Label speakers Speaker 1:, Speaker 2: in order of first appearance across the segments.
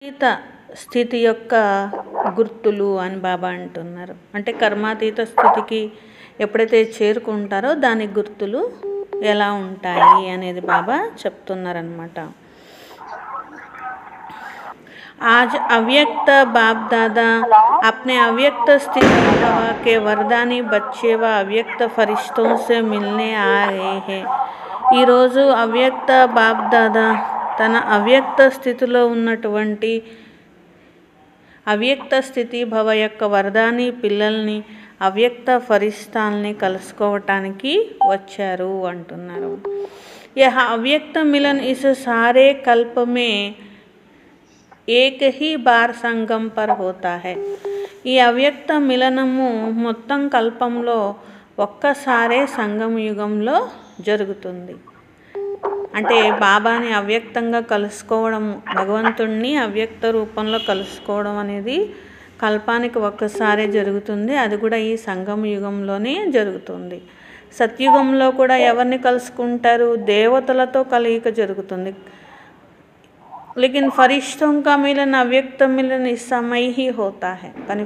Speaker 1: అతీత స్థితి యొక్క గుర్తులు అని బాబా అంటున్నారు. అంటే కర్మాతీత స్థితికి ఎప్పుడైతే చేరుకుంటారో దాని గుర్తులు ఎలా ఉంటాయి అనేది బాబా చెప్తున్నారనమాట. आज अव्यक्त बाप दादा अपने अव्यक्त स्थिति हवा के वरदानी बच्चे व अव्यक्त फरिश्तों से मिलने आ रहे हैं. ఈ రోజు అవ్యక్త బాప్ దాదా తన అవ్యక్త స్థితిలో ఉన్నటువంటి అవ్యక్త స్థితి భవ యొక్క వరదాని పిల్లల్ని అవ్యక్త ఫరిస్తాల్ని కలుసుకోవటానికి వచ్చారు అంటున్నారు. यह अव्यक्त मिलन इस सारे कल्प में एक ही बार संगम पर होता है. ఈ అవ్యక్త మిలనము మొత్తం కల్పంలో ఒక్కసారే సంగమ యుగంలో జరుగుతుంది. అంటే బాబాని అవ్యక్తంగా కలుసుకోవడం, భగవంతుణ్ణి అవ్యక్త రూపంలో కలుసుకోవడం అనేది కల్పానికి ఒక్కసారే జరుగుతుంది. అది కూడా ఈ సంగమ యుగంలోనే జరుగుతుంది. సత్యుగంలో కూడా ఎవరిని కలుసుకుంటారు? దేవతలతో కలయిక జరుగుతుంది. लेकिन फरिश्तों का मिलन अव्यक्त मिलन इस समय ही होता है. కానీ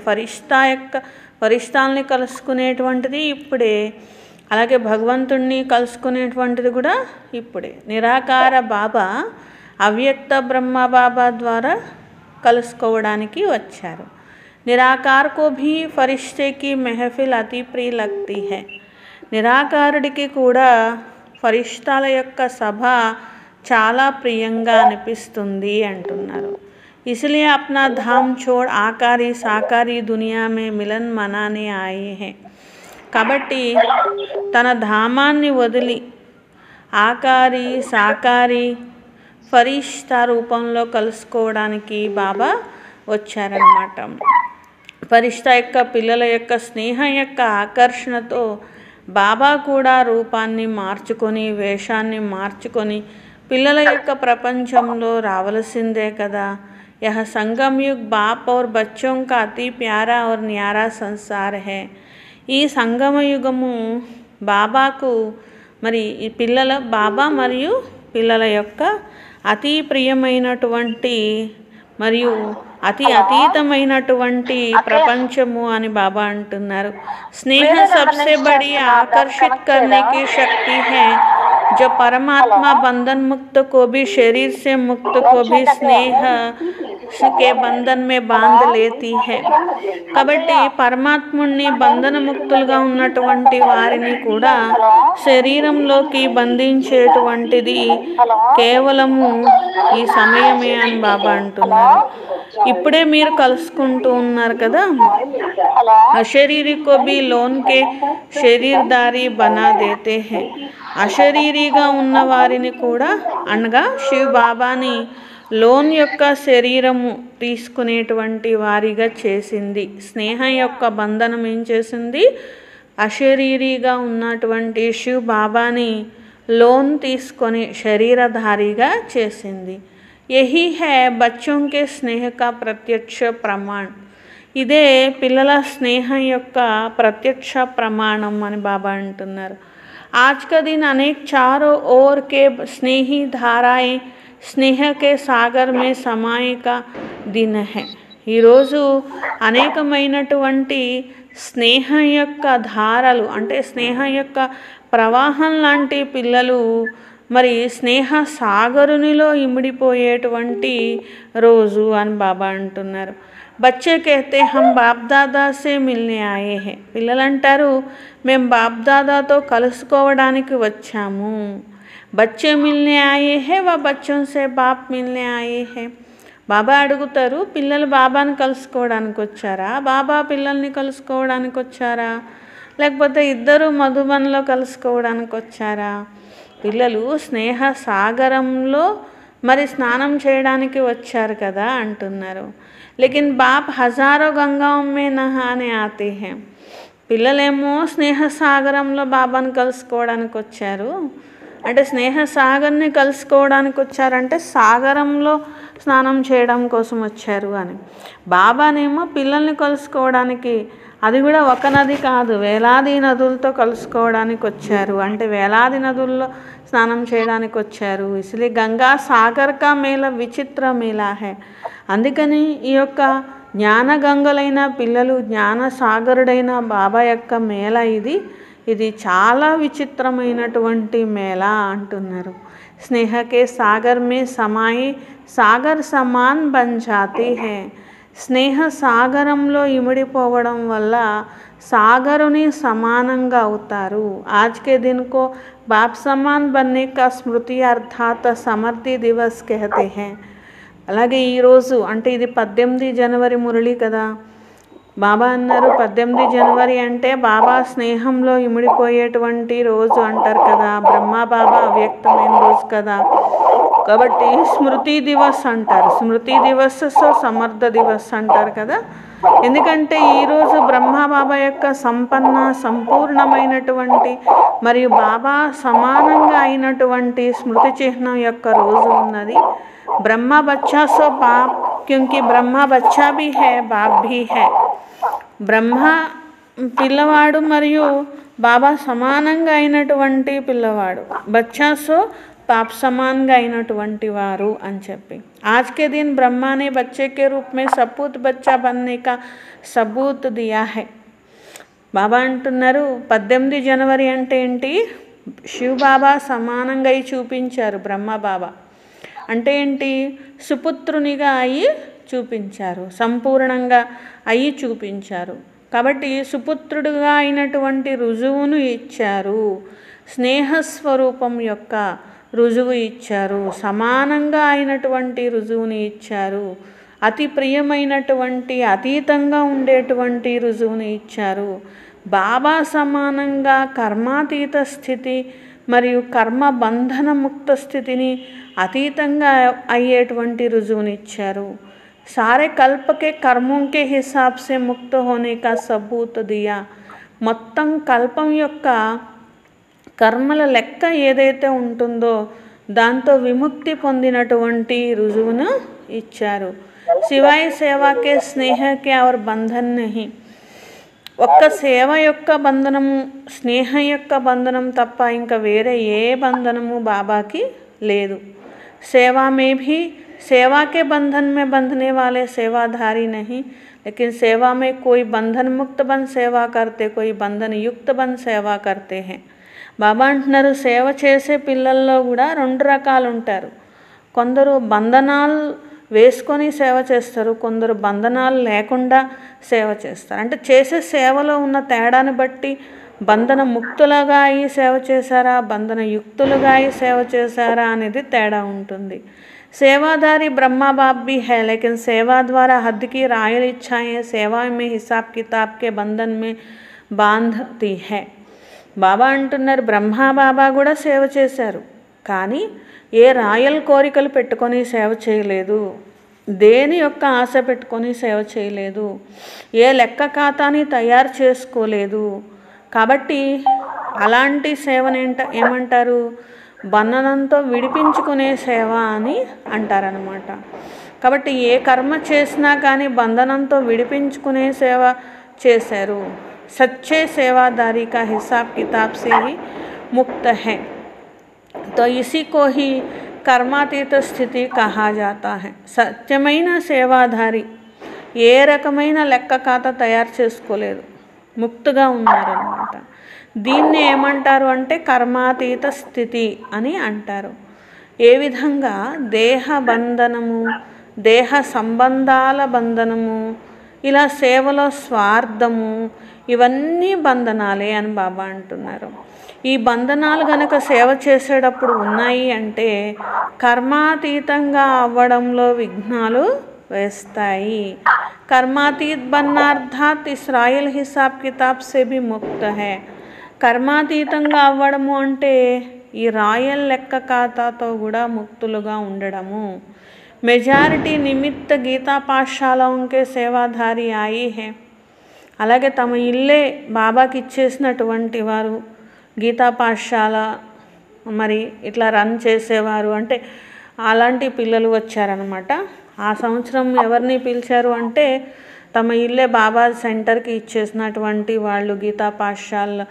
Speaker 1: ఫరిష్తాల్ని కలుసుకునేటువంటిది ఇప్పుడే, అలాగే భగవంతుణ్ణి కలుసుకునేటువంటిది కూడా ఇప్పుడే. నిరాకార బాబా అవ్యక్త బ్రహ్మ బాబా ద్వారా కలుసుకోవడానికి వచ్చారు. నిరాకార్ కో భీ ఫరిష్తే కి మెహఫిల్ అతి ప్రియ లగ్తీ హై. నిరాకారుడికి కూడా ఫరిష్తాల యొక్క సభ చాలా ప్రియంగా అనిపిస్తుంది అంటున్నారు. इसलिए अपना धाम छोड़ आकारी साकारी दुनिया में मिलन मनाने आए हैं. కాబట్టి తన ధామాన్ని వదిలి ఆకారి సాకారి ఫరిష్తా రూపంలో కలుసుకోవడానికి బాబా వచ్చారన్నమాట. ఫరిష్తా యొక్క పిల్లల యొక్క స్నేహం యొక్క ఆకర్షణతో బాబా కూడా రూపాన్ని మార్చుకొని వేషాన్ని మార్చుకొని పిల్లల యొక్క ప్రపంచంలో రావలసిందే కదా. यह संगम युग बाप और बच्चों का अति प्यारा और न्यारा संसार है. ఈ సంగమ యుగము బాబాకు మరి ఈ పిల్లల బాబా మరియు పిల్లల యొక్క అతి ప్రియమైనటువంటి మరియు అతి అతీతమైనటువంటి ప్రపంచము అని బాబా అంటున్నారు. స్నేహ సబ్సే బడి ఆకర్షిత్ करने की शक्ति है जो परमात्मा बंधन मुक्त को भी शरीर से मुक्त को भी स्नेह के बंधन में बांध लेती है. కాబట్టి పరమాత్ముని బంధన ముక్తులుగా ఉన్నటువంటి వారిని కూడా శరీరంలోకి బంధించేటువంటిది కేవలము ఈ సమయమే అని బాబా అంటున్నారు. ఇప్పుడే మీరు కలుసుకుంటూ ఉన్నారు కదా. అశరీరి కో భీ లోన్ కే శరీరదారి బనా దేతే హై. అశరీరిగా ఉన్న వారిని కూడా అనగా శివ్ బాబాని లోన్ యొక్క శరీరము తీసుకునేటువంటి వారిగా చేసింది. స్నేహం యొక్క బంధనం ఏం చేసింది? అశరీరిగా ఉన్నటువంటి శివ్ బాబాని లోన్ తీసుకొని శరీరధారిగా చేసింది. యహీ హై బచ్చోం కే స్నేహ కా ప్రత్యక్ష ప్రమాణ్. ఇదే పిల్లల స్నేహం యొక్క ప్రత్యక్ష ప్రమాణం అని బాబా అంటున్నారు. आज का दिन अनेक चारों ओर के स्नेही धाराएं स्नेह के सागर में समाये का दिन है. ఈరోజు అనేకమైనటువంటి స్నేహం యొక్క ధారలు అంటే స్నేహం యొక్క ప్రవాహం లాంటి పిల్లలు మరి స్నేహ సాగరునిలో ఇమిడిపోయేటువంటి రోజు అని బాబా అంటున్నారు. బచ్చే कहते हम बाप दादा से मिलने आए हैं. పిల్లలు అంటారు మేము బాప్ దాదాతో కలుసుకోవడానికి వచ్చాము. బచ్చే మిల్నే ఆయే హే వా బచ్చోం సే బాప్ మిల్నే ఆయే హే. బాబా అడుగుతారు, పిల్లలు బాబాని కలుసుకోవడానికి వచ్చారా, బాబా పిల్లల్ని కలుసుకోవడానికి వచ్చారా, లేకపోతే ఇద్దరు మధుబన్లో కలుసుకోవడానికి వచ్చారా? పిల్లలు స్నేహ సాగరంలో మరి స్నానం చేయడానికి వచ్చారు కదా అంటున్నారు. लेकिन बाप हजारों गंगाओं में नहाने आते हैं. పిల్లలేమో స్నేహ సాగరంలో బాబాని కలుసుకోవడానికి వచ్చారు. అంటే స్నేహ సాగర్ని కలుసుకోవడానికి వచ్చారంటే సాగరంలో స్నానం చేయడం కోసం వచ్చారు అని. బాబానేమో పిల్లల్ని కలుసుకోవడానికి అది కూడా ఒక నది కాదు, వేలాది నదులతో కలుసుకోవడానికి వచ్చారు, అంటే వేలాది నదుల్లో స్నానం చేయడానికి వచ్చారు. ఇసలే గంగా సాగర్ కా మేళ విచిత్ర మేళా హే. అందుకని ఈ యొక్క జ్ఞానగంగలైన పిల్లలు, జ్ఞాన సాగరుడైన బాబా యొక్క మేళ ఇది చాలా విచిత్రమైనటువంటి మేళ అంటున్నారు. స్నేహకే సాగర్ మే సమాయి సాగర్ సమాన్ బన్ జాతి హే. స్నేహ సాగరంలో ఇమిడిపోవడం వల్ల సాగరుని సమానంగా అవుతారు. ఆజ్కే దిన్కో బాప్ సమాన్ బన్నే కా స్మృతి అర్థాత్ సమర్థి దివస్ కహతే హే. అలాగే ఈరోజు అంటే ఇది 18 జనవరి మురళి కదా. బాబా అన్నారు 18 జనవరి అంటే బాబా స్నేహంలో ఇమిడిపోయేటువంటి రోజు అంటారు కదా. బ్రహ్మ బాబా అవ్యక్తమైన రోజు కదా. కాబట్టి స్మృతి దివస్ అంటారు. స్మృతి దివస్ సో సమర్థ దివస్ అంటారు కదా. ఎందుకంటే ఈరోజు బ్రహ్మ బాబా యొక్క సంపూర్ణమైనటువంటి మరియు బాబా సమానంగా అయినటువంటి స్మృతి చిహ్నం యొక్క రోజు ఉన్నది. బ్రహ్మ బచ్చా సో బాప్, క్యూంకి బ్రహ్మ బచ్చా భీ హై బాప్ భీ హై. బ్రహ్మ పిల్లవాడు మరియు బాబా సమానంగా అయినటువంటి పిల్లవాడు. బచ్చా సో పాప్ సమాన్గా అయినటువంటి వారు అని చెప్పి. ఆజ్కే దిన్ బ్రహ్మానే బచ్చేకే రూప్ మే సపూత్ బచ్చా బన్నే కా సబూత్ దియా హై. బాబా అంటున్నారు 18 జనవరి అంటే ఏంటి, శివ్ బాబా సమానంగా అయి చూపించారు. బ్రహ్మ బాబా అంటే ఏంటి, సుపుత్రునిగా అయి చూపించారు, సంపూర్ణంగా అయి చూపించారు. కాబట్టి సుపుత్రుడుగా అయినటువంటి రుజువును ఇచ్చారు, స్నేహస్వరూపం యొక్క రుజువు ఇచ్చారు, సమానంగా అయినటువంటి రుజువుని ఇచ్చారు, అతి ప్రియమైనటువంటి అతీతంగా ఉండేటువంటి రుజువుని ఇచ్చారు. బాబా సమానంగా కర్మాతీత స్థితి మరియు కర్మ బంధన ముక్త స్థితిని అతీతంగా అయ్యేటువంటి రుజువుని ఇచ్చారు. सारे कल्प के कर्मों के हिसाब से मुक्त होने का सबूत दिया. మొత్తం కల్పం యొక్క కర్మల లెక్క ఏదైతే ఉంటుందో దాంతో విముక్తి పొందినటువంటి రుజువును ఇచ్చారు. సివాయ్ సేవాకే స్నేహకే और బంధన్ నహి. ఒక్క సేవ యొక్క బంధనము, స్నేహం యొక్క బంధనం తప్ప ఇంకా వేరే ఏ బంధనము బాబాకి లేదు. సేవా మే భీ सेवा के बंधन में बंधने वाले सेवाधारी नहीं, लेकिन सेवा में कोई बंधन मुक्त बन सेवा करते, कोई बंधन युक्त बन सेवा करते हैं. బాబా అంటున్నారు సేవ చేసే పిల్లల్లో కూడా 2 రకాలు ఉంటారు. కొందరు బంధనాలు వేసుకొని సేవ చేస్తారు, కొందరు బంధనాలు లేకుండా సేవ చేస్తారు. అంటే చేసే సేవలో ఉన్న తేడాని బట్టి బంధన ముక్తులుగా అయి సేవ చేశారా, బంధన యుక్తులుగా అయి సేవ చేశారా అనేది తేడా ఉంటుంది. सेवाधारी ब्रह्मा बाप भी है, लेकिन सेवा द्वारा हद की रायल इच्छाएं सेवा में हिसाब किताब के बंधन में बांधती है. బాబా అంటున్నారు బ్రహ్మా బాబా కూడా సేవ చేశారు, కానీ ఏ రాయల్ కోరికలు పెట్టుకొని సేవ చేయలేదు, దేని యొక్క ఆశ పెట్టుకొని సేవ చేయలేదు, ఏ లెక్క ఖాతాని తయారు చేసుకోలేదు. కాబట్టి అలాంటి సేవని ఏమంటారు, బంధనంతో విడిపించుకునే సేవ అని అంటారనమాట. కాబట్టి ఏ కర్మ చేసినా కానీ బంధనంతో విడిపించుకునే సేవ చేశారు. సచ్చే సేవాదారీ కా హిసాబ్ కితాబ్ సే హీ ముక్త హై. తో ఇసి కో హీ కర్మాతీత స్థితి కహా జాతా హై. సత్యమైన సేవాధారి ఏ రకమైన లెక్క ఖాతా తయారు చేసుకోలేదు, ముక్తుగా ఉన్నారన్నమాట. దీన్ని ఏమంటారు అంటే కర్మాతీత స్థితి అని అంటారు. ఏ విధంగా దేహ బంధనము, దేహ సంబంధాల బంధనము, ఇలా సేవలో స్వార్థము, ఇవన్నీ బంధనాలే అని బాబా అంటున్నారు. ఈ బంధనాలు గనక సేవ చేసేటప్పుడు ఉన్నాయి అంటే కర్మాతీతంగా అవ్వడంలో విఘ్నాలు వేస్తాయి. కర్మాతీత్ బన్నార్థాత్ ఇస్రాయిల్ హిసాబ్ కితాబ్ సే భీ ముక్త హై. కర్మాతీతంగా అవ్వడము అంటే ఈ రాయల్ లెక్క ఖాతాతో కూడా ముక్తులుగా ఉండడము. మెజారిటీ నిమిత్త గీతా పాఠశాలకే సేవాధారి ఆయి హే. అలాగే తమ ఇల్లే బాబాకి ఇచ్చేసినటువంటి వారు గీతా పాఠశాల మరి ఇట్లా రన్ చేసేవారు, అంటే అలాంటి పిల్లలు వచ్చారనమాట. ఆ సంవత్సరం ఎవరిని పిలిచారు అంటే తమ ఇల్లే బాబా సెంటర్కి ఇచ్చేసినటువంటి వాళ్ళు, గీతా పాఠశాల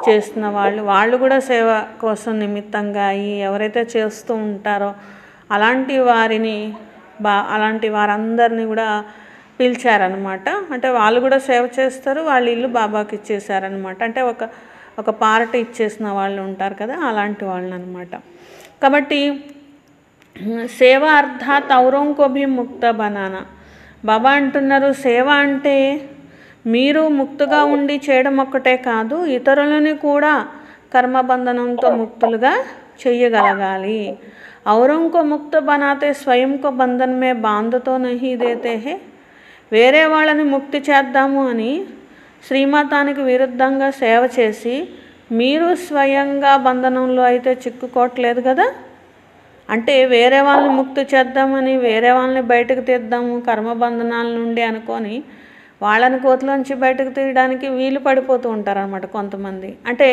Speaker 1: చేస్తున్న వాళ్ళు కూడా సేవ కోసం నిమిత్తంగా అయ్యి ఎవరైతే చేస్తూ ఉంటారో అలాంటి వారందరినీ కూడా పిలిచారనమాట. అంటే వాళ్ళు కూడా సేవ చేస్తారు, వాళ్ళ ఇల్లు బాబాకి ఇచ్చేసారనమాట. అంటే ఒక పార్ట్ ఇచ్చేసిన వాళ్ళు ఉంటారు కదా, అలాంటి వాళ్ళని అనమాట. కాబట్టి సేవ అర్థాత్ ఔరోంకో భీ ముక్త బనానా. బాబా అంటున్నారు సేవ అంటే మీరు ముక్తుగా ఉండి చేయడం ఒక్కటే కాదు, ఇతరులని కూడా కర్మబంధనంతో ముక్తులుగా చెయ్యగలగాలి. ఔరోంకో ముక్త బనాతే స్వయంకో బంధన్ మే బాంధతో నహీ దేతే హే. వేరే వాళ్ళని ముక్తి చేద్దాము అని శ్రీమతానికి విరుద్ధంగా సేవ చేసి మీరు స్వయంగా బంధనంలో అయితే చిక్కుకోవట్లేదు కదా. అంటే వేరే వాళ్ళని ముక్తి చేద్దామని, వేరే వాళ్ళని బయటకు తీద్దాము కర్మబంధనాల నుండి అనుకొని వాళ్ళని కోతిలోంచి బయటకు తీయడానికి వీలు పడిపోతూ ఉంటారనమాట కొంతమంది. అంటే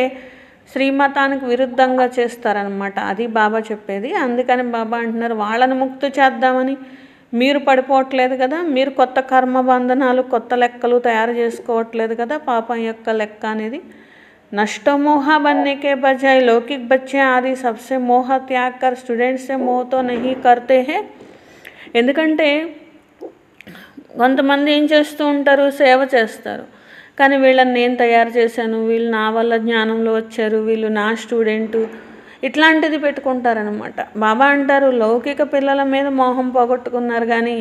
Speaker 1: శ్రీమతానికి విరుద్ధంగా చేస్తారనమాట. అది బాబా చెప్పేది. అందుకని బాబా అంటున్నారు వాళ్ళని ముక్తి చేద్దామని మీరు పడిపోవట్లేదు కదా, మీరు కొత్త కర్మబంధనాలు, కొత్త లెక్కలు తయారు చేసుకోవట్లేదు కదా. పాపం యొక్క లెక్క అనేది नष्टमोह बनने के बजाय लौकिक बच्चे आदि सबसे मोह त्याग कर स्टूडेंट से मोह तो नहीं करते हैं. ఎందుకంటే కొంతమంది ఏం చేస్తూ ఉంటారు, సేవ చేస్తారు, కానీ వీళ్ళని నేను తయారు చేశాను, వీళ్ళు నా వల్ల జ్ఞానంలో వచ్చారు, వీళ్ళు నా స్టూడెంటు, ఇట్లాంటిది పెట్టుకుంటారనమాట. బాబా అంటారు లౌకిక పిల్లల మీద మోహం పోగొట్టుకున్నారు కానీ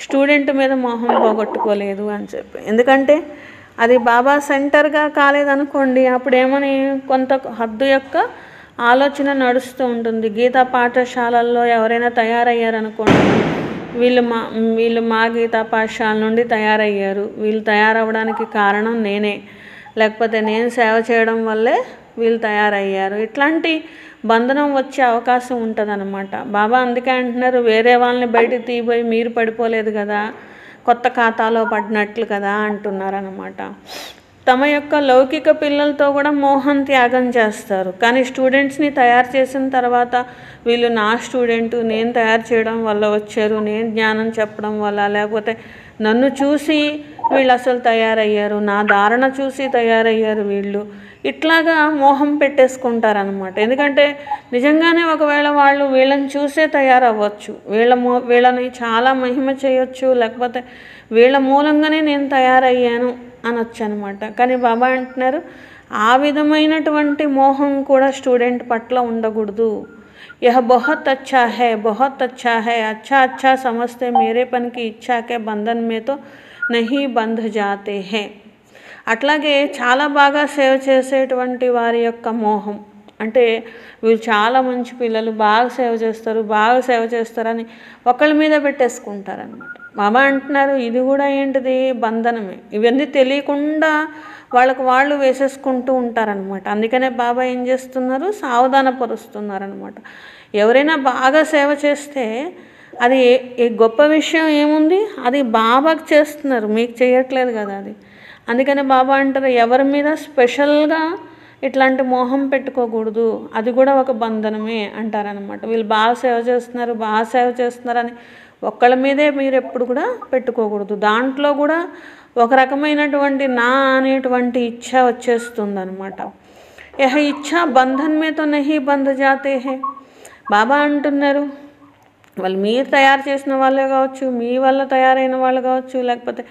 Speaker 1: స్టూడెంట్ మీద మోహం పోగొట్టుకోలేదు అని చెప్పి. ఎందుకంటే అది బాబా సెంటర్గా కాలేదనుకోండి, అప్పుడేమని కొంత హద్దు యొక్క ఆలోచన నడుస్తూ ఉంటుంది. గీతా పాఠశాలల్లో ఎవరైనా తయారయ్యారనుకోండి, వీళ్ళు మా గీతా పాఠశాల నుండి తయారయ్యారు, వీళ్ళు తయారవడానికి కారణం నేనే, లేకపోతే నేను సేవ చేయడం వల్లే వీళ్ళు తయారయ్యారు, ఇట్లాంటి బంధనం వచ్చే అవకాశం ఉంటుంది అన్నమాట. బాబా అందుకే అంటున్నారు వేరే వాళ్ళని బయటకు తీయబోయి మీరు పడిపోలేదు కదా, కొత్త ఖాతాలో పడినట్లు కదా అంటున్నారన్నమాట. తమ యొక్క లౌకిక పిల్లలతో కూడా మోహం త్యాగం చేస్తారు, కానీ స్టూడెంట్స్ని తయారు చేసిన తర్వాత వీళ్ళు నా స్టూడెంటు, నేను తయారు చేయడం వల్ల వచ్చారు, నేను జ్ఞానం చెప్పడం వల్ల, లేకపోతే నన్ను చూసి వీళ్ళు అసలు తయారయ్యారు, నా ధారణ చూసి తయారయ్యారు వీళ్ళు, ఇట్లాగా మోహం పెట్టేసుకుంటారనమాట. ఎందుకంటే నిజంగానే ఒకవేళ వాళ్ళు వీళ్ళని చూసే తయారవ్వచ్చు, వీళ్ళని చాలా మహిమ చేయొచ్చు, లేకపోతే వీళ్ళ మూలంగానే నేను తయారయ్యాను అనొచ్చు అనమాట. కానీ బాబా అంటున్నారు ఆ విధమైనటువంటి మోహం కూడా స్టూడెంట్ పట్ల ఉండకూడదు. यह बहुत अच्छा है, बहुत अच्छा है, अच्छा अच्छा समझते मेरे पन की इच्छा के बंधन में तो नहीं बंध जाते हैं. అట్లాగే చాలా బాగా సేవ చేసేటువంటి వారి యొక్క మోహం అంటే వీళ్ళు చాలా మంచి పిల్లలు, బాగా సేవ చేస్తారని ఒకళ్ళ మీద పెట్టేసుకుంటారనమాట. బాబా అంటున్నారు ఇది కూడా ఏంటిది, బంధనమే. ఇవన్నీ తెలియకుండా వాళ్ళు వేసేసుకుంటూ ఉంటారనమాట. అందుకనే బాబా ఏం చేస్తున్నారు, సావధానపరుస్తున్నారనమాట. ఎవరైనా బాగా సేవ చేస్తే అది గొప్ప విషయం ఏముంది, అది బాబాకు చేస్తున్నారు, మీకు చేయట్లేదు కదా అది. అందుకని బాబా అంటారు ఎవరి మీద స్పెషల్గా ఇట్లాంటి మోహం పెట్టుకోకూడదు, అది కూడా ఒక బంధనమే అంటారనమాట. వీళ్ళు బాగా సేవ చేస్తున్నారని ఒక్కళ్ళ మీదే మీరు ఎప్పుడు కూడా పెట్టుకోకూడదు. దాంట్లో కూడా ఒక రకమైనటువంటి నా అనేటువంటి ఇచ్ఛ వచ్చేస్తుంది అనమాట. యహ ఇచ్ఛా బంధన్ మే తో నహీ బంధ జాతే హే. బాబా అంటున్నారు వాళ్ళు మీరు తయారు చేసిన వాళ్ళే కావచ్చు, మీ వల్ల తయారైన వాళ్ళు కావచ్చు, లేకపోతే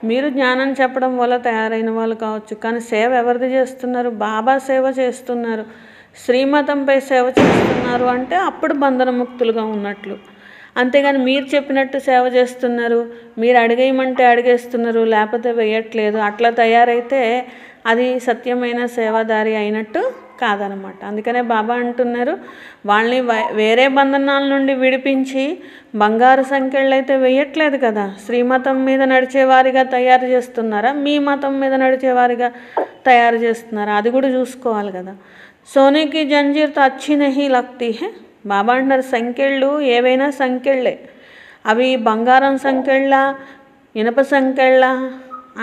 Speaker 1: మీరు జ్ఞానం చెప్పడం వల్ల తయారైన వాళ్ళు కావచ్చు, కానీ సేవ ఎవరిది చేస్తున్నారు, బాబా సేవ చేస్తున్నారు, శ్రీమతంపై సేవ చేస్తున్నారు అంటే అప్పుడు బంధనముక్తులుగా ఉన్నట్లు. అంతేగాని మీరు చెప్పినట్టు సేవ చేస్తున్నారు, మీరు అడిగేయమంటే అడిగేస్తున్నారు, లేకపోతే వేయట్లేదు, అట్లా తయారైతే అది సత్యమైన సేవాదారి అయినట్టు కాదనమాట. అందుకనే బాబా అంటున్నారు వాళ్ళని వేరే బంధనాల నుండి విడిపించి బంగారు సంఖ్యలు అయితే వేయట్లేదు కదా, శ్రీమతం మీద నడిచేవారిగా తయారు చేస్తున్నారా, మీ మతం మీద నడిచేవారిగా తయారు చేస్తున్నారా, అది కూడా చూసుకోవాలి కదా. సోనేకి జంజీర్ తో అచ్చి నహీ లగ్తీ హే. బాబా అంటున్నారు సంఖ్యళ్ళు ఏవైనా సంఖ్యళ్ళే, అవి బంగారం సంఖ్యళ్ళ ఇనప సంఖ్యళ్ళ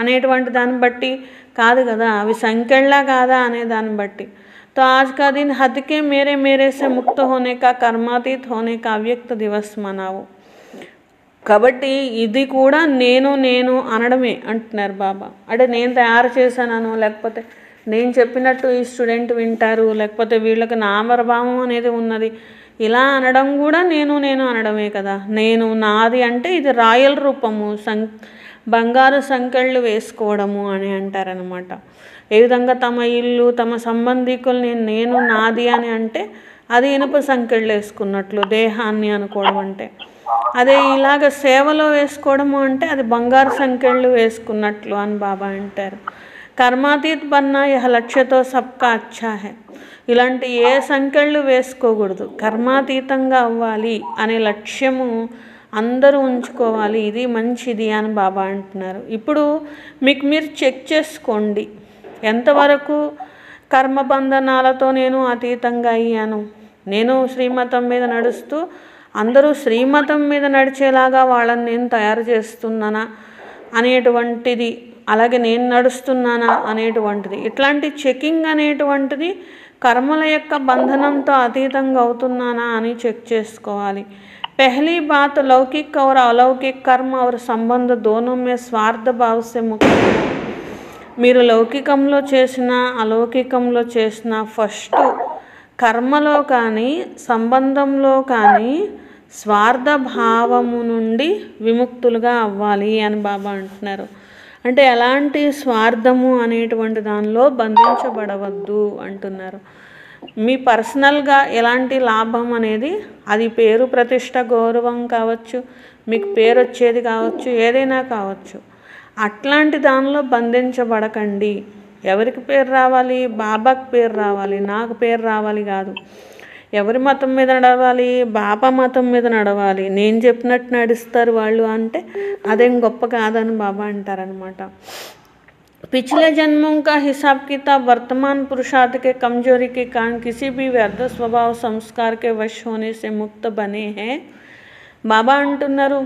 Speaker 1: అనేటువంటి దాన్ని బట్టి కాదు కదా, అవి సంఖ్యళ్ళ కాదా అనే దాన్ని బట్టి. तो आज का दिन हद के मेरे से मुक्त होने का, कर्मातीत होने का अव्यक्त दिवस मनाओ. కాబట్టి ఇది కూడా నేను నేను అనడమే అంటున్నారు బాబా. అంటే నేను తయారు చేశానను, లేకపోతే నేను చెప్పినట్టు ఈ స్టూడెంట్ వింటారు, లేకపోతే వీళ్ళకి నామరభావం అనేది ఉన్నది, ఇలా అనడం కూడా నేను నేను అనడమే కదా. నేను నాది అంటే ఇది రాయల్ రూపము, బంగారు సంకెళ్ళు వేసుకోవడము అని అంటారనమాట. ఏ విధంగా తమ ఇల్లు తమ సంబంధికుల్ని నేను నాది అని అంటే అది ఇనుప సంకెళ్ళు వేసుకున్నట్లు దేహాన్ని అనుకోవడం అంటే. అదే ఇలాగ సేవలో వేసుకోవడము అంటే అది బంగారు సంకెళ్ళు వేసుకున్నట్లు అని బాబా అంటారు. కర్మాతీత్ బన్నా యహ లక్ష్యతో సబ్కా అచ్చా హై. ఇలాంటి ఏ సంకెళ్ళు వేసుకోకూడదు, కర్మాతీతంగా అవ్వాలి అనే లక్ష్యము అందరూ ఉంచుకోవాలి, ఇది మంచిది అని బాబా అంటున్నారు. ఇప్పుడు మీకు మీరు చెక్ చేసుకోండి, ఎంతవరకు కర్మబంధనాలతో నేను అతీతంగా అయ్యాను. నేను శ్రీమతం మీద నడుస్తూ అందరూ శ్రీమతం మీద నడిచేలాగా వాళ్ళని నేను తయారు చేస్తున్నానా అనేటువంటిది, అలాగే నేను నడుస్తున్నానా అనేటువంటిది, ఇట్లాంటి చెకింగ్ అనేటువంటిది కర్మల యొక్క బంధనంతో అతీతంగా అవుతున్నానా అని చెక్ చేసుకోవాలి. पहली बात लौकिक और अलौकिक कर्म और संबंध दोनों में स्वार्थ भाव से मुक्त. మీరు లౌకికంలో చేసిన అలౌకికంలో చేసిన ఫస్ట్ కర్మలో కానీ సంబంధంలో కానీ స్వార్థ భావము నుండి విముక్తులుగా అవ్వాలి అని బాబా అంటున్నారు. అంటే ఎలాంటి స్వార్థము అనేటువంటి దానిలో బంధించబడవద్దు అంటున్నారు. మీ పర్సనల్గా ఎలాంటి లాభం అనేది, అది పేరు ప్రతిష్ట గౌరవం కావచ్చు, మీకు పేరు వచ్చేది కావచ్చు, ఏదైనా కావచ్చు, అట్లాంటి దానిలో బంధించబడకండి. ఎవరికి పేరు రావాలి? బాబాకి పేరు రావాలి, నాకు పేరు రావాలి కాదు. ఎవరి మతం మీద నడవాలి? బాబా మతం మీద నడవాలి. నేను చెప్పినట్టు నడుస్తారు వాళ్ళు అంటే అదేం గొప్ప కాదని బాబా అంటారనమాట. पिछले जन्मों का हिसाब किताब वर्तमान पुरुषार्थ के कमजोरी के कारण किसी भी व्यर्थ स्वभाव संस्कार के वश होने से मुक्त बने हैं. బాబా అంటున్నారు,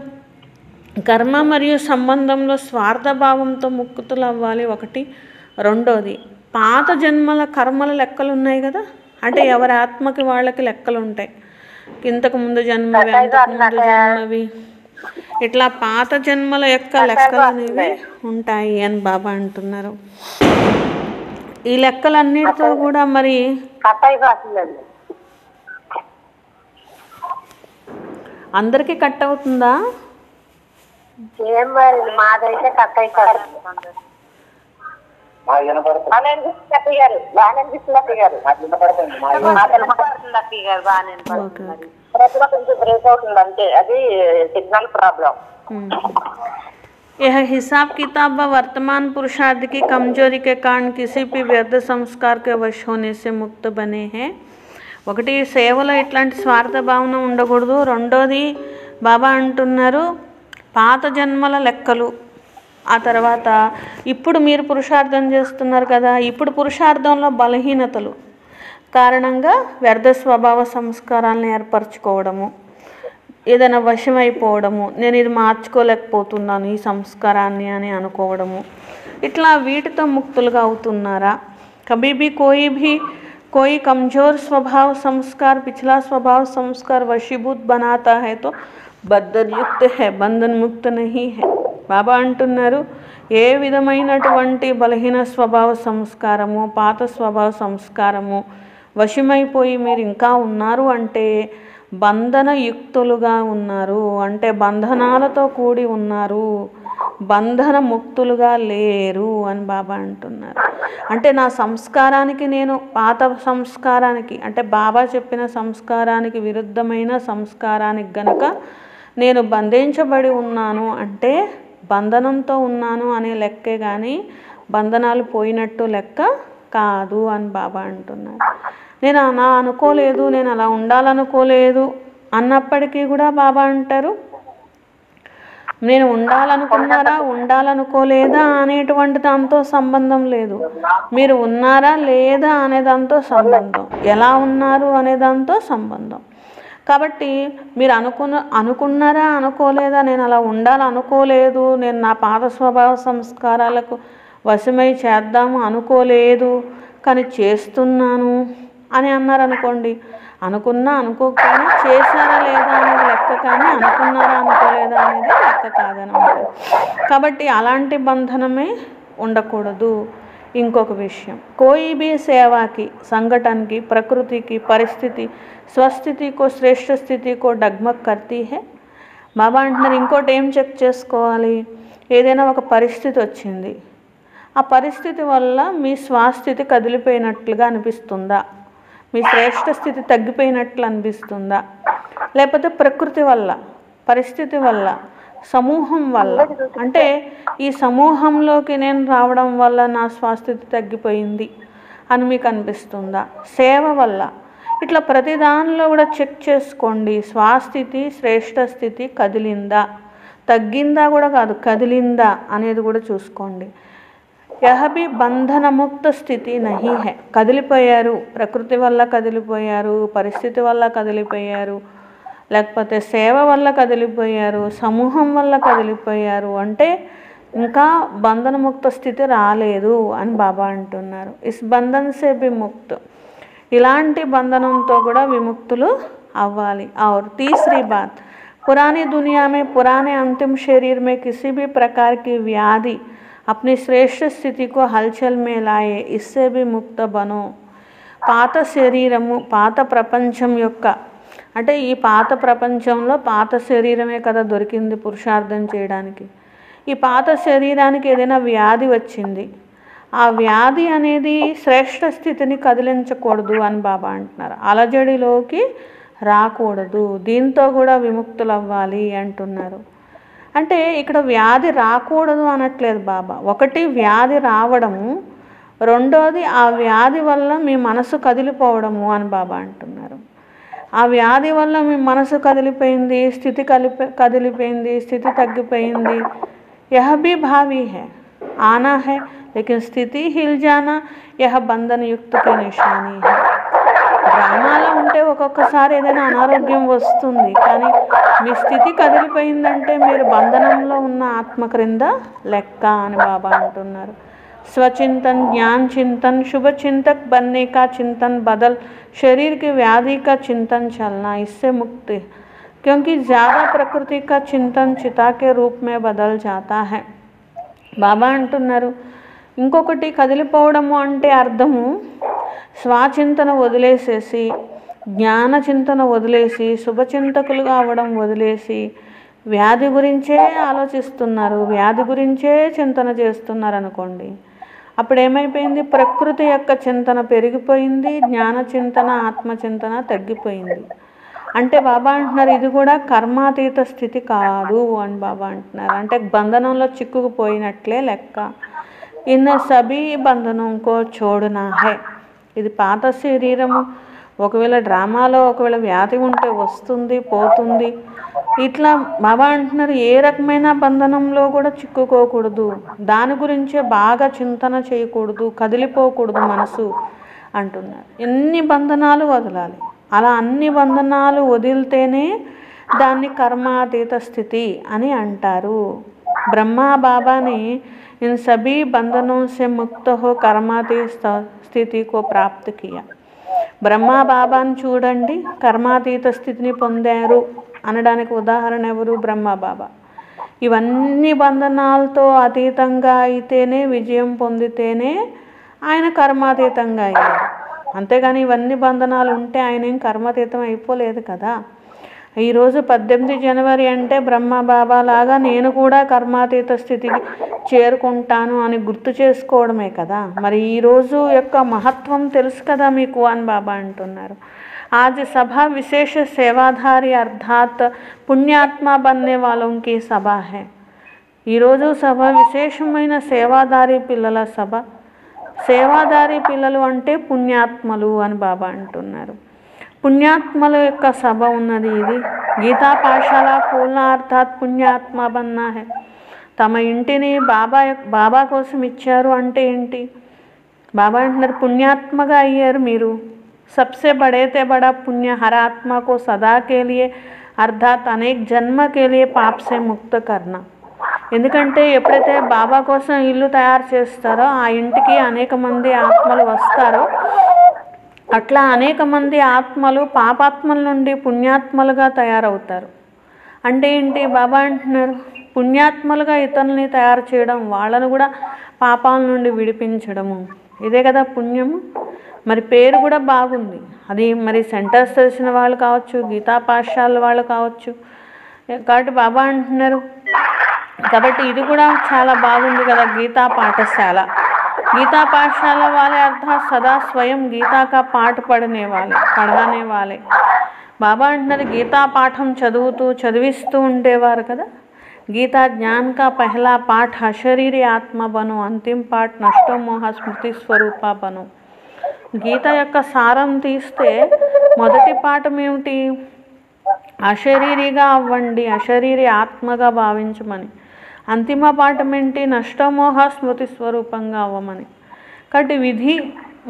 Speaker 1: కర్మ మరియు సంబంధంలో స్వార్థ భావంతో ముక్తులు అవ్వాలి ఒకటి. రెండోది, పాత జన్మల కర్మల లెక్కలు ఉన్నాయి కదా, అంటే ఎవరి ఆత్మకి వాళ్ళకి లెక్కలు ఉంటాయి. ఇంతకు ముందు జన్మవి, అంతకు ముందు జన్మవి, ఇట్లా పాత జన్మల యొక్క లెక్కలు అనేవి ఉంటాయి అని బాబా అంటున్నారు. ఈ లెక్కలన్నిటితో కూడా మరి అందరికీ కట్ అవుతుందా?
Speaker 2: మాదైతే కట్ అయిపోతుంది.
Speaker 1: यह हिसाब किताब व वर्तमान पुरुषार्थ की कमजोरी के कारण किसी भी व्यर्थ संस्कार के वश होने से मुक्त बने हैं. ఒకటి, సేవలో ఇట్లాంటి స్వార్థ భావన ఉండకూడదు. రెండోది, బాబా అంటున్నారు పాత జన్మల లెక్కలు. ఆ తర్వాత ఇప్పుడు మీరు పురుషార్థం చేస్తున్నారు కదా, ఇప్పుడు పురుషార్థంలో బలహీనతలు కారణంగా వ్యర్థ స్వభావ సంస్కారాలను ఏర్పరచుకోవడము, ఏదైనా వశమైపోవడము, నేను ఇది మార్చుకోలేకపోతున్నాను ఈ సంస్కారాన్ని అని అనుకోవడము, ఇట్లా వీటితో ముక్తులుగా అవుతున్నారా? కభీ भी कोई कमज़ोर स्वभाव संस्कार पिछला स्वभाव संस्कार वशीभूत बनाता है तो बंधन युक्त है, बंधन मुक्त नहीं है. బాబా అంటున్నారు, ఏ విధమైనటువంటి బలహీన స్వభావ సంస్కారము, పాత స్వభావ సంస్కారము వశమైపోయి మీరు ఇంకా ఉన్నారు అంటే బంధన యుక్తులుగా ఉన్నారు, అంటే బంధనాలతో కూడి ఉన్నారు, బంధన ముక్తులుగా లేరు అని బాబా అంటున్నారు. అంటే నా సంస్కారానికి, నేను పాత సంస్కారానికి, అంటే బాబా చెప్పిన సంస్కారానికి విరుద్ధమైన సంస్కారానికి గనక నేను బంధించబడి ఉన్నాను అంటే బంధనంతో ఉన్నాను అనే లెక్కే కానీ బంధనాలు పోయినట్టు లెక్క కాదు అని బాబా అంటున్నారు. నేను అలా అనుకోలేదు, నేను అలా ఉండాలనుకోలేదు అన్నప్పటికీ కూడా బాబా అంటారు, నేను ఉండాలనుకున్నారా ఉండాలనుకోలేదా అనేటువంటి దాంతో సంబంధం లేదు, మీరు ఉన్నారా లేదా అనే దాంతో సంబంధం, ఎలా ఉన్నారు అనే దాంతో సంబంధం. కాబట్టి మీరు అనుకున్నారా అనుకోలేదా, నేను అలా ఉండాలనుకోలేదు, నేను నా పాత స్వభావ సంస్కారాలకు వశమై చేద్దాము అనుకోలేదు కానీ చేస్తున్నాను అని అన్నారనుకోండి, అనుకున్నా అనుకోకపోయినా చేశారా లేదా అనేది లెక్క, కానీ అనుకున్నారా అనుకోలేదా అనేది లెక్క కాదని ఉంటుంది. కాబట్టి అలాంటి బంధనమే ఉండకూడదు. ఇంకొక విషయం, కోయి బి సేవాకి సంఘటనకి ప్రకృతికి పరిస్థితి స్వస్థితికో శ్రేష్ఠ స్థితికో డగ్మగ్ కర్తీ హే. బాబా అంటున్నారు ఇంకోటి ఏం చెక్ చేసుకోవాలి, ఏదైనా ఒక పరిస్థితి వచ్చింది, ఆ పరిస్థితి వల్ల మీ స్వాస్థితి కదిలిపోయినట్లుగా అనిపిస్తుందా, మీ శ్రేష్ఠ స్థితి తగ్గిపోయినట్లు అనిపిస్తుందా, లేకపోతే ప్రకృతి వల్ల పరిస్థితి వల్ల సమూహం వల్ల, అంటే ఈ సమూహంలోకి నేను రావడం వల్ల నా స్వాస్థితి తగ్గిపోయింది అని మీకు అనిపిస్తుందా, సేవ వల్ల, ఇట్లా ప్రతి దానిలో కూడా చెక్ చేసుకోండి. స్వాస్థితి శ్రేష్ఠ స్థితి కదిలిందా, తగ్గిందా కూడా కాదు కదిలిందా అనేది కూడా చూసుకోండి. యహబి బంధనముక్త స్థితి నహీ హై. కదిలిపోయారు, ప్రకృతి వల్ల కదిలిపోయారు, పరిస్థితి వల్ల కదిలిపోయారు, లేకపోతే సేవ వల్ల కదిలిపోయారు, సమూహం వల్ల కదిలిపోయారు అంటే ఇంకా బంధనముక్త స్థితి రాలేదు అని బాబా అంటున్నారు. ఇస్ బంధన్ సే విముక్త, ఇలాంటి బంధనంతో కూడా విముక్తులు అవ్వాలి. और तीसरी बात, पुरानी दुनिया में पुराने अंतिम शरीर में किसी भी प्रकार की व्याधि अपनी श्रेष्ठ स्थिति को हलचल में लाए, इससे भी मुक्त बनो. పాత శరీరము పాత ప్రపంచం యొక్క, అంటే ఈ పాత ప్రపంచంలో పాత శరీరమే కదా దొరికింది పురుషార్థం చేయడానికి. ఈ పాత శరీరానికి ఏదైనా వ్యాధి వచ్చింది, ఆ వ్యాధి అనేది శ్రేష్ఠ స్థితిని కదిలించకూడదు అని బాబా అంటున్నారు. అలజడిలోకి రాకూడదు, దీంతో కూడా విముక్తులు అవ్వాలి అంటున్నారు. అంటే ఇక్కడ వ్యాధి రాకూడదు అనట్లేదు బాబా. ఒకటి వ్యాధి రావడము, రెండోది ఆ వ్యాధి వల్ల మీ మనసు కదిలిపోవడము అని బాబా అంటున్నారు. ఆ వ్యాధి వల్ల మీ మనసు కదిలిపోయింది, స్థితి కదిలిపోయింది, స్థితి తగ్గిపోయింది. यह भी भावी है, आना है, लेकिन स्थिति हिल जाना यह बंधन युक्त की निशानी है. డ్రామాలో ఉంటే ఒక్కొక్కసారి ఏదైనా అనారోగ్యం వస్తుంది, కానీ మీ స్థితి కదిలిపోయిందంటే మీరు బంధనంలో ఉన్న ఆత్మ క్రింద లెక్క అని బాబా అంటున్నారు. स्वचिंतन ज्ञान चिंतन शुभ चिंतक बनने का चिंतन बदल शरीर की व्याधि का चिंतन चलना, इससे मुक्ति, क्योंकि ज़्यादा प्रकृति का चिंतन चिता के रूप में बदल जाता है. బాబా అంటున్నారు ఇంకొకటి కదిలిపోవడము అంటే అర్థము స్వాచింతన వదిలేసేసి, జ్ఞాన చింతన వదిలేసి, శుభచింతకులుగా అవ్వడం వదిలేసి వ్యాధి గురించే ఆలోచిస్తున్నారు, వ్యాధి గురించే చింతన చేస్తున్నారు అనుకోండి. అప్పుడు ఏమైపోయింది, ప్రకృతి యొక్క చింతన పెరిగిపోయింది, జ్ఞాన చింతన ఆత్మచింతన తగ్గిపోయింది. అంటే బాబా అంటున్నారు ఇది కూడా కర్మాతీత స్థితి కాదు అని బాబా అంటున్నారు. అంటే బంధనంలో చిక్కుకుపోయినట్లే లెక్క. ఇన్న సబీ బంధనంకో చోడునా హై. ఇది పాత శరీరము, ఒకవేళ డ్రామాలో ఒకవేళ వ్యాధి ఉంటే వస్తుంది పోతుంది. ఇట్లా బాబా అంటున్నారు ఏ రకమైన బంధనంలో కూడా చిక్కుకోకూడదు, దాని గురించే బాగా చింతన చేయకూడదు, కదిలిపోకూడదు మనసు అంటున్నారు. ఎన్ని బంధనాలు వదలాలి, అలా అన్ని బంధనాలు వదిలితేనే దాన్ని కర్మాతీత స్థితి అని అంటారు. బ్రహ్మా బాబాని इन सभी बंधनों से मुक्त हो कर्मातीत స్థితి को प्राप्त किया. బ్రహ్మా బాబాని చూడండి, కర్మాతీత స్థితిని పొందారు అనడానికి ఉదాహరణ ఎవరు, బ్రహ్మా బాబా. ఇవన్నీ బంధనాలతో అతీతంగా అయితేనే, విజయం పొందితేనే ఆయన కర్మాతీతంగా అయ్యారు. అంతేగాని ఇవన్నీ బంధనాలు ఉంటే ఆయన ఏం కర్మాతీతం అయిపోలేదు కదా. ఈరోజు 18 జనవరి అంటే బ్రహ్మ బాబా లాగా నేను కూడా కర్మాతీత స్థితికి చేరుకుంటాను అని గుర్తు చేసుకోవడమే కదా. మరి ఈరోజు యొక్క మహత్వం తెలుసు కదా మీకు అని బాబా అంటున్నారు. आज सभा विशेष सेवाधारी अर्थात पुण्यात्मा बनने वालों की सभा है. ఈరోజు సభ విశేషమైన సేవాదారి పిల్లల సభ. సేవాదారి పిల్లలు అంటే పుణ్యాత్మలు అని బాబా అంటున్నారు. పుణ్యాత్మల యొక్క సభ ఉన్నది ఇది. గీతా పాఠశాల खोलना अर्थात పుణ్యాత్మ బన్నా है. తమ ఇంటిని బాబా కోసం ఇచ్చారు అంటే ఏంటి, బాబా అంటున్నారు పుణ్యాత్మగా అయ్యారు మీరు. सबसे बड़े से बड़ा पुण्य हर आत्मा को सदा के लिए अर्थात अनेक जन्म के लिए पाप से मुक्त करना. ఎందుకంటే ఎప్పుడైతే బాబా కోసం ఇల్లు తయారు చేస్తారో ఆ ఇంటికి అనేక మంది ఆత్మలు వస్తారో అట్లా అనేక మంది ఆత్మలు పాపాత్మల నుండి పుణ్యాత్మలుగా తయారవుతారు. అంటే ఏంటి? బాబా అంటున్నారు పుణ్యాత్మలుగా ఇతరులని తయారు చేయడం, వాళ్ళను కూడా పాపాల నుండి విడిపించడము, ఇదే కదా పుణ్యము. మరి పేరు కూడా బాగుంది. అది మరి సెంటర్స్ తెలిసిన వాళ్ళు కావచ్చు, గీతా పాఠశాల వాళ్ళు కావచ్చు. కాబట్టి బాబా అంటున్నారు కాబట్టి ఇది కూడా చాలా బాగుంది కదా గీతా పాఠశాల. गीता पाठशाला वाले अर्थात सदा स्वयं गीता का पाठ पढ़ाने वाले बाबा अंటున్నారు गीता पाठम చదివిస్తూ ఉండేవారు కదా. गीता ज्ञान का पहला पाठ अशरीरी आत्मा बनो, अंतिम पाठ नष्टो मोह स्मृति स्वरूप बनो. గీత యొక్క సారం తీస్తే మొదటి పాఠం ఏమిటి? అశరీరిగా అవ్వండి, అశరీరి ఆత్మగా భావించమని. అంతిమ పాఠం ఏంటి? నష్టమోహ స్మృతి స్వరూపంగా అవ్వమని. కాబట్టి విధి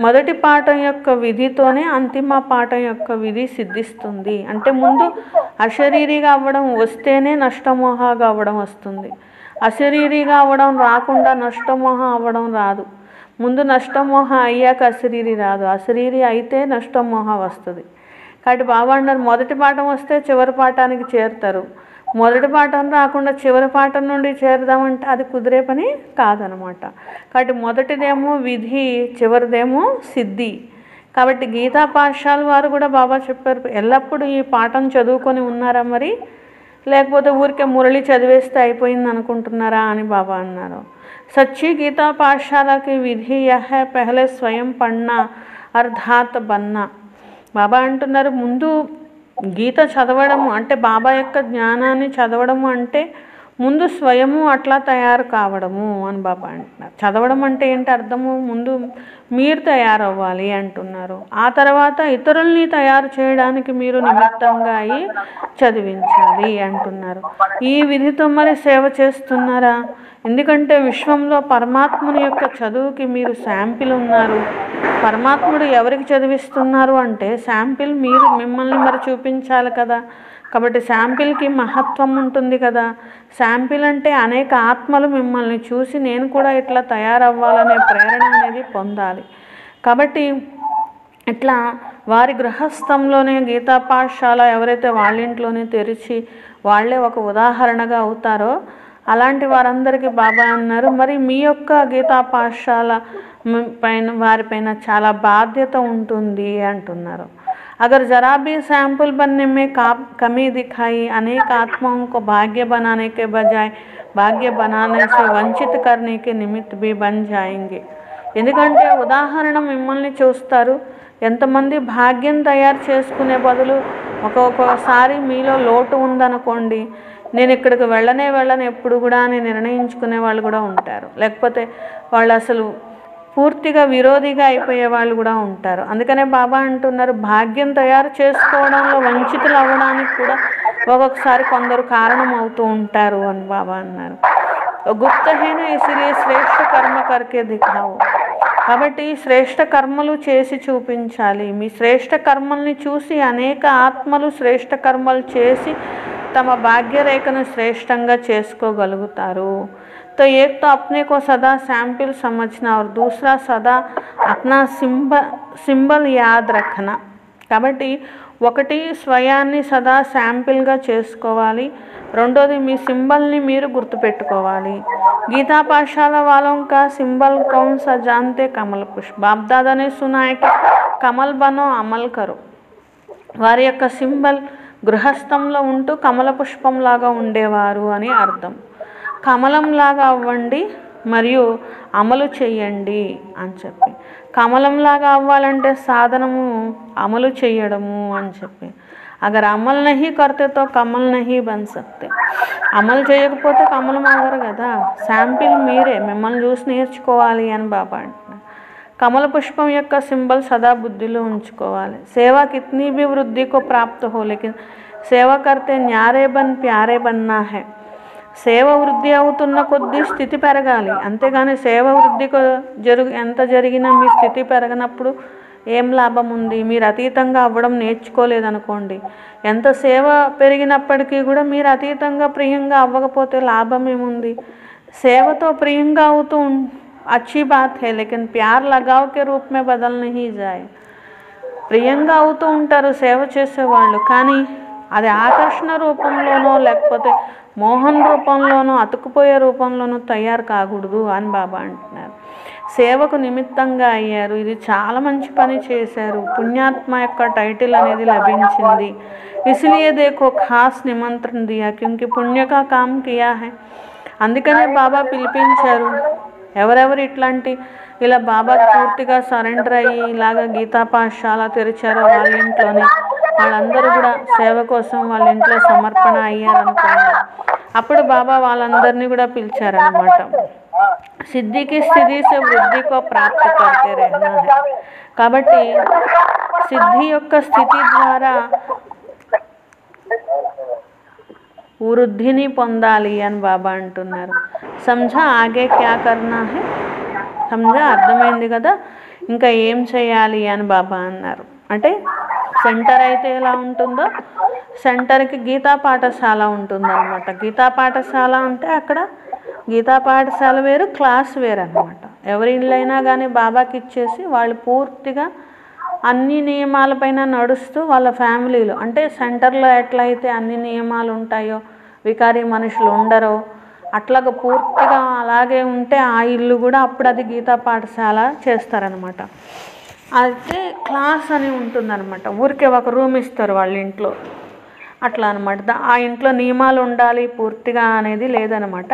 Speaker 1: మొదటి పాఠం యొక్క విధితోనే అంతిమ పాఠం యొక్క విధి సిద్ధిస్తుంది. అంటే ముందు అశరీరిగా అవ్వడం వస్తేనే నష్టమోహగా అవ్వడం వస్తుంది. అశరీరిగా అవ్వడం రాకుండా నష్టమోహ అవ్వడం రాదు. ముందు నష్టమోహ అయ్యాక అశరీరి రాదు, అశరీరి అయితే నష్టమోహ వస్తుంది. కాబట్టి బాబా అన్నారు మొదటి పాఠం వస్తే చివరి పాఠానికి చేరుతారు. మొదటి పాఠం రాకుండా చివరి పాఠం నుండి చేరదామంటే అది కుదిరే పని కాదనమాట. కాబట్టి మొదటిదేమో విధి, చివరిదేమో సిద్ధి. కాబట్టి గీతా పాఠశాల వారు కూడా బాబా చెప్పారు ఎల్లప్పుడూ ఈ పాఠం చదువుకొని ఉన్నారా మరి, లేకపోతే ఊరికే మురళి చదివేస్తే అయిపోయింది అనుకుంటున్నారా అని బాబా అన్నారు. సచ్చి గీతా పాఠశాలకి విధి యహ పహలే స్వయం పన్నా అర్థాత్ బన్నా. బాబా అంటున్నారు ముందు గీత చదవడము అంటే బాబా యొక్క జ్ఞానాన్ని చదవడము అంటే ముందు స్వయము అట్లా తయారు కావడము అని బాబా అంటున్నారు. చదవడం అంటే ఏంటి అర్థము? ముందు మీరు తయారవ్వాలి అంటున్నారు. ఆ తర్వాత ఇతరుల్ని తయారు చేయడానికి మీరు నిమిత్తంగా అయి చదివించాలి అంటున్నారు. ఈ విధితో మరి సేవ చేస్తున్నారా? ఎందుకంటే విశ్వంలో పరమాత్ముని యొక్క చదువుకి మీరు శాంపిల్ ఉన్నారు. పరమాత్ముడు ఎవరికి చదివిస్తున్నారు అంటే శాంపిల్ మీరు, మిమ్మల్ని మరి చూపించాలి కదా. కాబట్టి శాంపిల్కి మహత్వం ఉంటుంది కదా. శాంపిల్ అంటే అనేక ఆత్మలు మిమ్మల్ని చూసి నేను కూడా ఇట్లా తయారవ్వాలనే ప్రేరణ అనేది పొందాలి. కాబట్టి ఇట్లా వారి గృహస్థంలోనే గీతా పాఠశాల ఎవరైతే వాళ్ళ ఇంట్లోనే తెరిచి వాళ్ళే ఒక ఉదాహరణగా అవుతారో అలాంటి వారందరికీ బాబా అన్నారు మరి మీ యొక్క గీతా పాఠశాల పైన వారిపైన చాలా బాధ్యత ఉంటుంది అంటున్నారు. अगर ज़रा भी सैंपल बनने में कमी दिखाई अनेक आत्माओं को भाग्य बनाने के बजाय भाग्य बनाने से वंचित करने के निमित्त भी बन जाएंगे. ఎందుకంటే ఉదాహరణ మిమ్మల్ని చూస్తారు, ఎంతమంది భాగ్యం తయారు చేసుకునే బదులు ఒక్కొక్కసారి మీలో లోటు ఉందనుకోండి, నేను ఇక్కడికి వెళ్ళను ఎప్పుడు కూడా అని నిర్ణయించుకునే వాళ్ళు కూడా ఉంటారు. లేకపోతే వాళ్ళు అసలు పూర్తిగా విరోధిగా అయిపోయే వాళ్ళు కూడా ఉంటారు. అందుకనే బాబా అంటున్నారు భాగ్యం తయారు చేసుకోవడంలో వంచితులు అవ్వడానికి కూడా ఒక్కొక్కసారి కొందరు కారణం అవుతూ ఉంటారు అని బాబా అన్నారు. గుప్త హేన ఇసిలియే శ్రేష్ఠ కర్మ కర్కే దిఖావు. కాబట్టి శ్రేష్ఠ కర్మలు చేసి చూపించాలి. మీ శ్రేష్ఠ కర్మల్ని చూసి అనేక ఆత్మలు శ్రేష్ఠ కర్మలు చేసి తమ భాగ్యరేఖను శ్రేష్టంగా చేసుకోగలుగుతారు. तो एक तो अपने को सदा सैंपल समझना और दूसरा सदा अपना సింబల్ యాద్ రఖనా. కాబట్టి ఒకటి స్వయాన్ని సదా శాంపిల్గా చేసుకోవాలి, రెండోది మీ సింబల్ని మీరు గుర్తుపెట్టుకోవాలి. గీతా పాఠశాల वालों का सिंबल कौन सा जानते? कमल पुष्प. बाप दादा ने सुना है कि కమల్ బనో అమల్ కరో. వారి యొక్క సింబల్ గృహస్థంలో ఉంటూ కమల పుష్పంలాగా ఉండేవారు అని అర్థం. కమలంలాగా అవ్వండి మరియు అమలు చెయ్యండి అని చెప్పి. కమలంలాగా అవ్వాలంటే సాధనము అమలు చేయడము అని చెప్పి. అగర్ అమలు నహీ కర్తే తో కమల్ నహీ బన్ సక్తే. అమలు చేయకపోతే కమలం అవ్వరు కదా. శాంపిల్ మీరే, మిమ్మల్ని చూసి నేర్చుకోవాలి అని బాబా అంటున్నారు. కమల పుష్పం యొక్క సింబల్ సదా బుద్ధిలో ఉంచుకోవాలి. సేవా కితనీ భీ వృద్ధి కో ప్రాప్త హో లేకిన్ సేవ కర్తే న్యారే బన్ ప్యారే బన్నా హై. సేవ వృద్ధి అవుతున్న కొద్దీ స్థితి పెరగాలి, అంతేగాని సేవ వృద్ధికి ఎంత జరిగినా మీ స్థితి పెరగనప్పుడు ఏం లాభం ఉంది? మీరు అతీతంగా అవ్వడం నేర్చుకోలేదనుకోండి, ఎంత సేవ పెరిగినప్పటికీ కూడా మీరు అతీతంగా ప్రియంగా అవ్వకపోతే లాభం ఏముంది? సేవతో ప్రియంగా అవుతూ अच्छी बात है लेकिन प्यार लगाव के रूप में बदल नहीं जाए. ప్రియంగా అవుతూ ఉంటారు సేవ చేసేవాళ్ళు. కానీ అది ఆకర్షణ రూపంలోనో లేకపోతే మోహన్ రూపంలోనో అతుకుపోయే రూపంలోనో తయారు కాకూడదు అని బాబా అంటున్నారు. సేవకు నిమిత్తంగా అయ్యారు, ఇది చాలా మంచి పని చేశారు, పుణ్యాత్మ యొక్క టైటిల్ అనేది లభించింది. ఇస్లియే దేఖో ఖాస్ నిమంత్రణ దియా క్యూంకి పుణ్య కా కామ్ కియా హై. అందుకనే బాబా పిలిపించారు. ఎవరెవరు ఇలా బాబాకి పూర్తిగా సరెండర్ అయ్యి ఇలాగ గీతా పాఠశాల తెరిచారో వాళ్ళ ఇంట్లోనే వాళ్ళందరూ కూడా సేవ కోసం వాళ్ళ ఇంట్లో సమర్పణ అయ్యారనుకోండి, అప్పుడు బాబా వాళ్ళందరినీ కూడా పిలిచారనమాట. సిద్ధికి స్థితి సే వృద్ధికో ప్రాప్తి కర్తే రెహనా హై. కాబట్టి సిద్ధి యొక్క స్థితి ద్వారా వృద్ధిని పొందాలి అని బాబా అంటున్నారు. సమझा ఆగే క్యా కర్నా హై. సమझा అర్థమైంది కదా, ఇంకా ఏం చేయాలి అని బాబా అన్నారు. అంటే సెంటర్ అయితే ఎలా ఉంటుందో సెంటర్కి గీతా పాఠశాల ఉంటుందన్నమాట. గీతా పాఠశాల అంటే అక్కడ గీతా పాఠశాల వేరు, క్లాస్ వేరు అనమాట. ఎవరి ఇళ్ళైనా కానీ బాబాకి ఇచ్చేసి వాళ్ళు పూర్తిగా అన్ని నియమాలపైన నడుస్తూ వాళ్ళ ఫ్యామిలీలో, అంటే సెంటర్లో ఎట్లయితే అన్ని నియమాలు ఉంటాయో వికారీ మనుషులు ఉండరో అట్లాగ పూర్తిగా అలాగే ఉంటే ఆ ఇల్లు కూడా అప్పుడు అది గీతా పాఠశాల చేస్తారనమాట. అయితే క్లాస్ అని ఉంటుందన్నమాట. ఊరికే ఒక రూమ్ ఇస్తారు వాళ్ళ ఇంట్లో, అట్లా అనమాట. ఆ ఇంట్లో నియమాలు ఉండాలి పూర్తిగా అనేది లేదనమాట.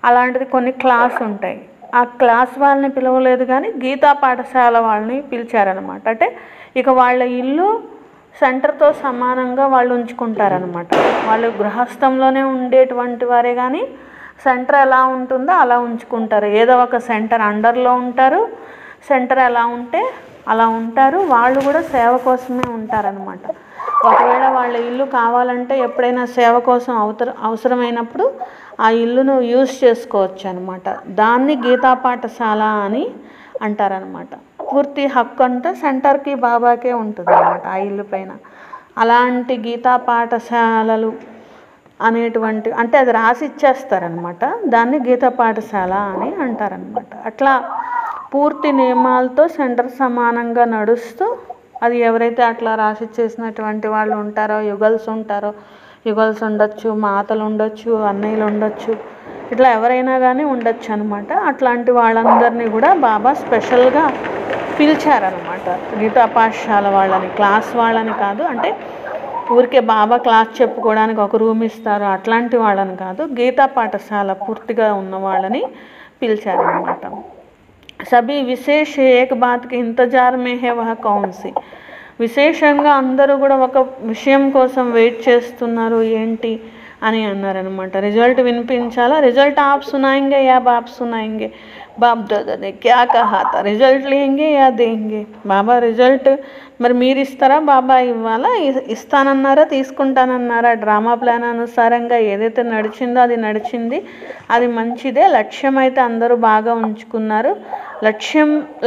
Speaker 1: అలాంటిది కొన్ని క్లాస్ ఉంటాయి. ఆ క్లాస్ వాళ్ళని పిలవలేదు కానీ గీతా పాఠశాల వాళ్ళని పిలిచారనమాట. అంటే ఇక వాళ్ళ ఇల్లు సెంటర్తో సమానంగా వాళ్ళు ఉంచుకుంటారనమాట. వాళ్ళు గృహస్థంలోనే ఉండేటువంటి వారే కానీ సెంటర్ ఎలా ఉంటుందో అలా ఉంచుకుంటారు. ఏదో ఒక సెంటర్ అండర్లో ఉంటారు, సెంటర్ ఎలా ఉంటే అలా ఉంటారు. వాళ్ళు కూడా సేవ కోసమే ఉంటారనమాట. ఒకవేళ వాళ్ళ ఇల్లు కావాలంటే ఎప్పుడైనా సేవ కోసం అవసరమైనప్పుడు ఆ ఇల్లును యూజ్ చేసుకోవచ్చు అనమాట. దాన్ని గీతా పాఠశాల అని అంటారనమాట. పూర్తి హక్కు అంటే సెంటర్కి బాబాకే ఉంటుంది అనమాట ఆ ఇల్లు పైన. అలాంటి గీతా పాఠశాలలు అనేటువంటి అంటే అది రాసి ఇచ్చేస్తారనమాట. దాన్ని గీతా పాఠశాల అని అంటారనమాట. అట్లా పూర్తి నియమాలతో సెంటర్ సమానంగా నడుస్తూ అది ఎవరైతే అట్లా రాసి చేసినటువంటి వాళ్ళు ఉంటారో, యుగల్స్ ఉంటారో, యుగల్స్ ఉండొచ్చు, మాతలు ఉండొచ్చు, అన్నయ్యలు ఉండొచ్చు, ఇట్లా ఎవరైనా కానీ ఉండొచ్చు అనమాట. అట్లాంటి వాళ్ళందరినీ కూడా బాబా స్పెషల్గా పిలిచారనమాట. గీతా పాఠశాల వాళ్ళని, క్లాస్ వాళ్ళని కాదు. అంటే ఊరికే బాబా క్లాస్ చెప్పుకోవడానికి ఒక రూమ్ ఇస్తారు అట్లాంటి వాళ్ళని కాదు, గీతా పాఠశాల పూర్తిగా ఉన్న వాళ్ళని పిలిచారనమాట. సభీ విశేష ఏక బాత్కి ఇంతజార్ మే హే వహ కౌన్సి. విశేషంగా అందరూ కూడా ఒక విషయం కోసం వెయిట్ చేస్తున్నారు ఏంటి అని అన్నారనమాట. రిజల్ట్ వినిపించాలా, రిజల్ట్ ఆప్ సునాయింగే యా బాప్ సునాయింగే, బాప్ దాదా నే క్యా కహా తా, రిజల్ట్ లేంగే యా దేంగే. బాబా రిజల్ట్ మరి మీరు ఇస్తారా, బాబా ఇవ్వాలా, ఇస్తానన్నారా, తీసుకుంటానన్నారా? డ్రామా ప్లాన్ అనుసారంగా ఏదైతే నడిచిందో అది నడిచింది, అది మంచిదే. లక్ష్యం అయితే అందరూ బాగా ఉంచుకున్నారు.